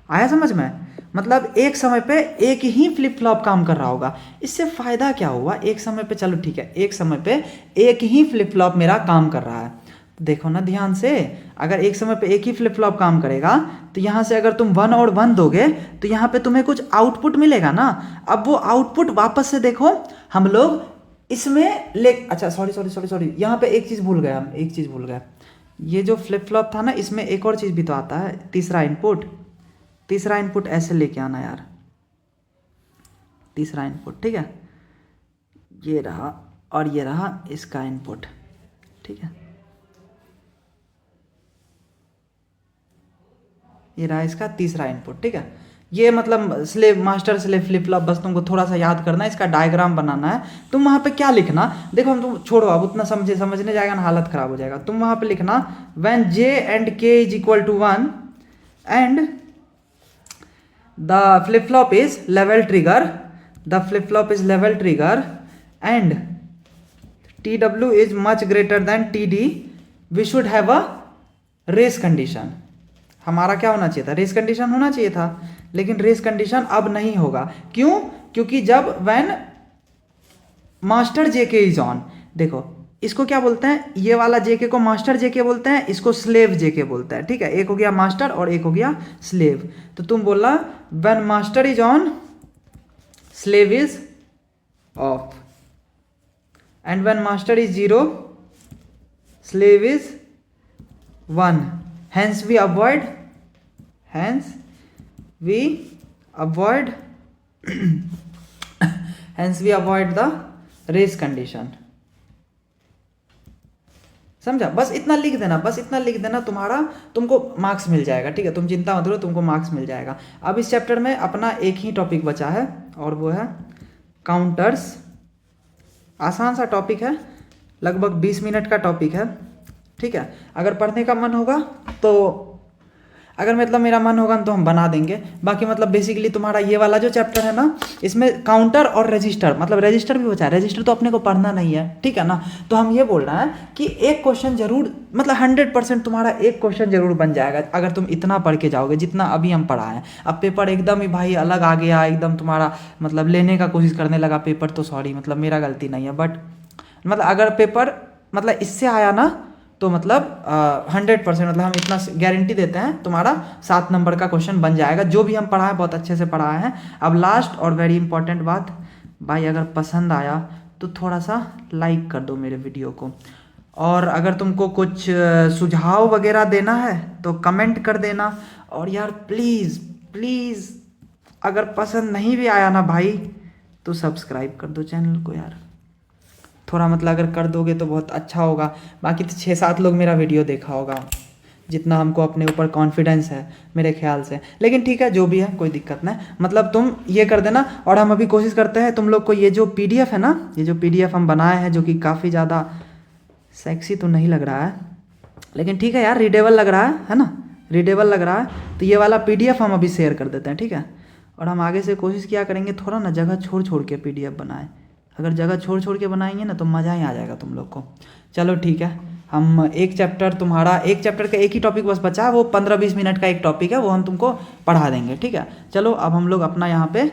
आया समझ में। मतलब एक समय पे एक ही फ्लिप फ्लॉप काम कर रहा होगा। इससे फायदा क्या हुआ, एक समय पे, चलो ठीक है, एक समय पे एक ही फ्लिप फ्लॉप मेरा काम कर रहा है। देखो ना ध्यान से, अगर एक समय पे एक ही फ्लिप फ्लॉप काम करेगा, तो यहाँ से अगर तुम 1 और 1 दोगे, तो यहाँ पे तुम्हें कुछ आउटपुट मिलेगा ना। अब वो आउटपुट वापस से देखो, हम लोग इसमें अच्छा सॉरी, यहाँ पे एक चीज़ भूल गया। ये जो फ्लिप फ्लॉप था ना, इसमें एक और चीज़ भी तो आता है, तीसरा इनपुट ऐसे लेके आना यार, तीसरा इनपुट, ठीक है। ये रहा, और ये रहा इसका इनपुट, ठीक है। ये रहा इसका तीसरा इनपुट, ठीक है। ये मतलब मास्टर स्लेव फ्लिप फ्लॉप, बस तुमको थोड़ा सा याद करना है, इसका डायग्राम बनाना है। तुम वहाँ पे क्या लिखना, देखो हम तुम छोड़ो, अब उतना समझने जाएगा ना हालत खराब हो जाएगा। तुम वहाँ पे लिखना when j and k is equal to 1, and the flip flop is level trigger, the flip flop is level trigger and TW is much greater than TD, we should have a race condition. हमारा क्या होना चाहिए था, race condition होना चाहिए था, लेकिन race condition अब नहीं होगा। क्यों? क्योंकि जब when master JK is on, देखो इसको क्या बोलते हैं, ये वाला जेके को मास्टर जेके बोलते हैं, इसको स्लेव जेके बोलते हैं, ठीक है। एक हो गया मास्टर और एक हो गया स्लेव। तो तुम बोलना when master is on slave is of, and when master is 0 slave is 1, hence we avoid hence we avoid the race condition। समझा? बस इतना लिख देना, बस इतना लिख देना, तुमको मार्क्स मिल जाएगा, ठीक है। तुम चिंता मत करो, तुमको मार्क्स मिल जाएगा। अब इस चैप्टर में अपना एक ही टॉपिक बचा है और वो है काउंटर्स। आसान सा टॉपिक है, लगभग 20 मिनट का टॉपिक है, ठीक है। अगर पढ़ने का मन होगा तो, अगर मतलब मेरा मन होगा तो हम बना देंगे। बाकी मतलब बेसिकली तुम्हारा ये वाला जो चैप्टर है ना, इसमें काउंटर और रजिस्टर, मतलब रजिस्टर भी बचा है। रजिस्टर तो अपने को पढ़ना नहीं है, ठीक है ना। तो हम ये बोल रहे हैं कि एक क्वेश्चन जरूर, मतलब 100% तुम्हारा एक क्वेश्चन जरूर बन जाएगा अगर तुम इतना पढ़ के जाओगे जितना अभी हम पढ़ा है। अब पेपर एकदम ही भाई अलग आ गया, एकदम तुम्हारा मतलब लेने का कोशिश करने लगा पेपर, तो सॉरी, मतलब मेरा गलती नहीं है। बट मतलब अगर पेपर मतलब इससे आया ना तो मतलब 100% मतलब हम इतना गारंटी देते हैं तुम्हारा 7 नंबर का क्वेश्चन बन जाएगा। जो भी हम पढ़ाए बहुत अच्छे से पढ़ाए हैं। अब लास्ट और वेरी इंपॉर्टेंट बात भाई, अगर पसंद आया तो थोड़ा सा लाइक कर दो मेरे वीडियो को, और अगर तुमको कुछ सुझाव वगैरह देना है तो कमेंट कर देना। और यार प्लीज़ प्लीज़ अगर पसंद नहीं भी आया ना भाई तो सब्सक्राइब कर दो चैनल को यार, थोड़ा मतलब अगर कर दोगे तो बहुत अच्छा होगा। बाकी तो 6-7 लोग मेरा वीडियो देखा होगा, जितना हमको अपने ऊपर कॉन्फिडेंस है मेरे ख्याल से। लेकिन ठीक है, जो भी है कोई दिक्कत नहीं, मतलब तुम ये कर देना। और हम अभी कोशिश करते हैं तुम लोग को ये जो PDF है ना, ये जो PDF हम बनाए हैं, जो कि काफ़ी ज़्यादा सेक्सी तो नहीं लग रहा है, लेकिन ठीक है यार, रीडेबल लग रहा है ना, रीडेबल लग रहा है। तो ये वाला PDF हम अभी शेयर कर देते हैं, ठीक है। और हम आगे से कोशिश किया करेंगे थोड़ा ना जगह छोड़ छोड़ के PDF बनाएं। अगर जगह छोड़ छोड़ के बनाएंगे ना तो मज़ा ही आ जाएगा तुम लोग को। चलो ठीक है, हम एक चैप्टर का एक ही टॉपिक बस बचा है, वो 15-20 मिनट का एक टॉपिक है, वो हम तुमको पढ़ा देंगे, ठीक है। चलो अब हम लोग अपना यहाँ पे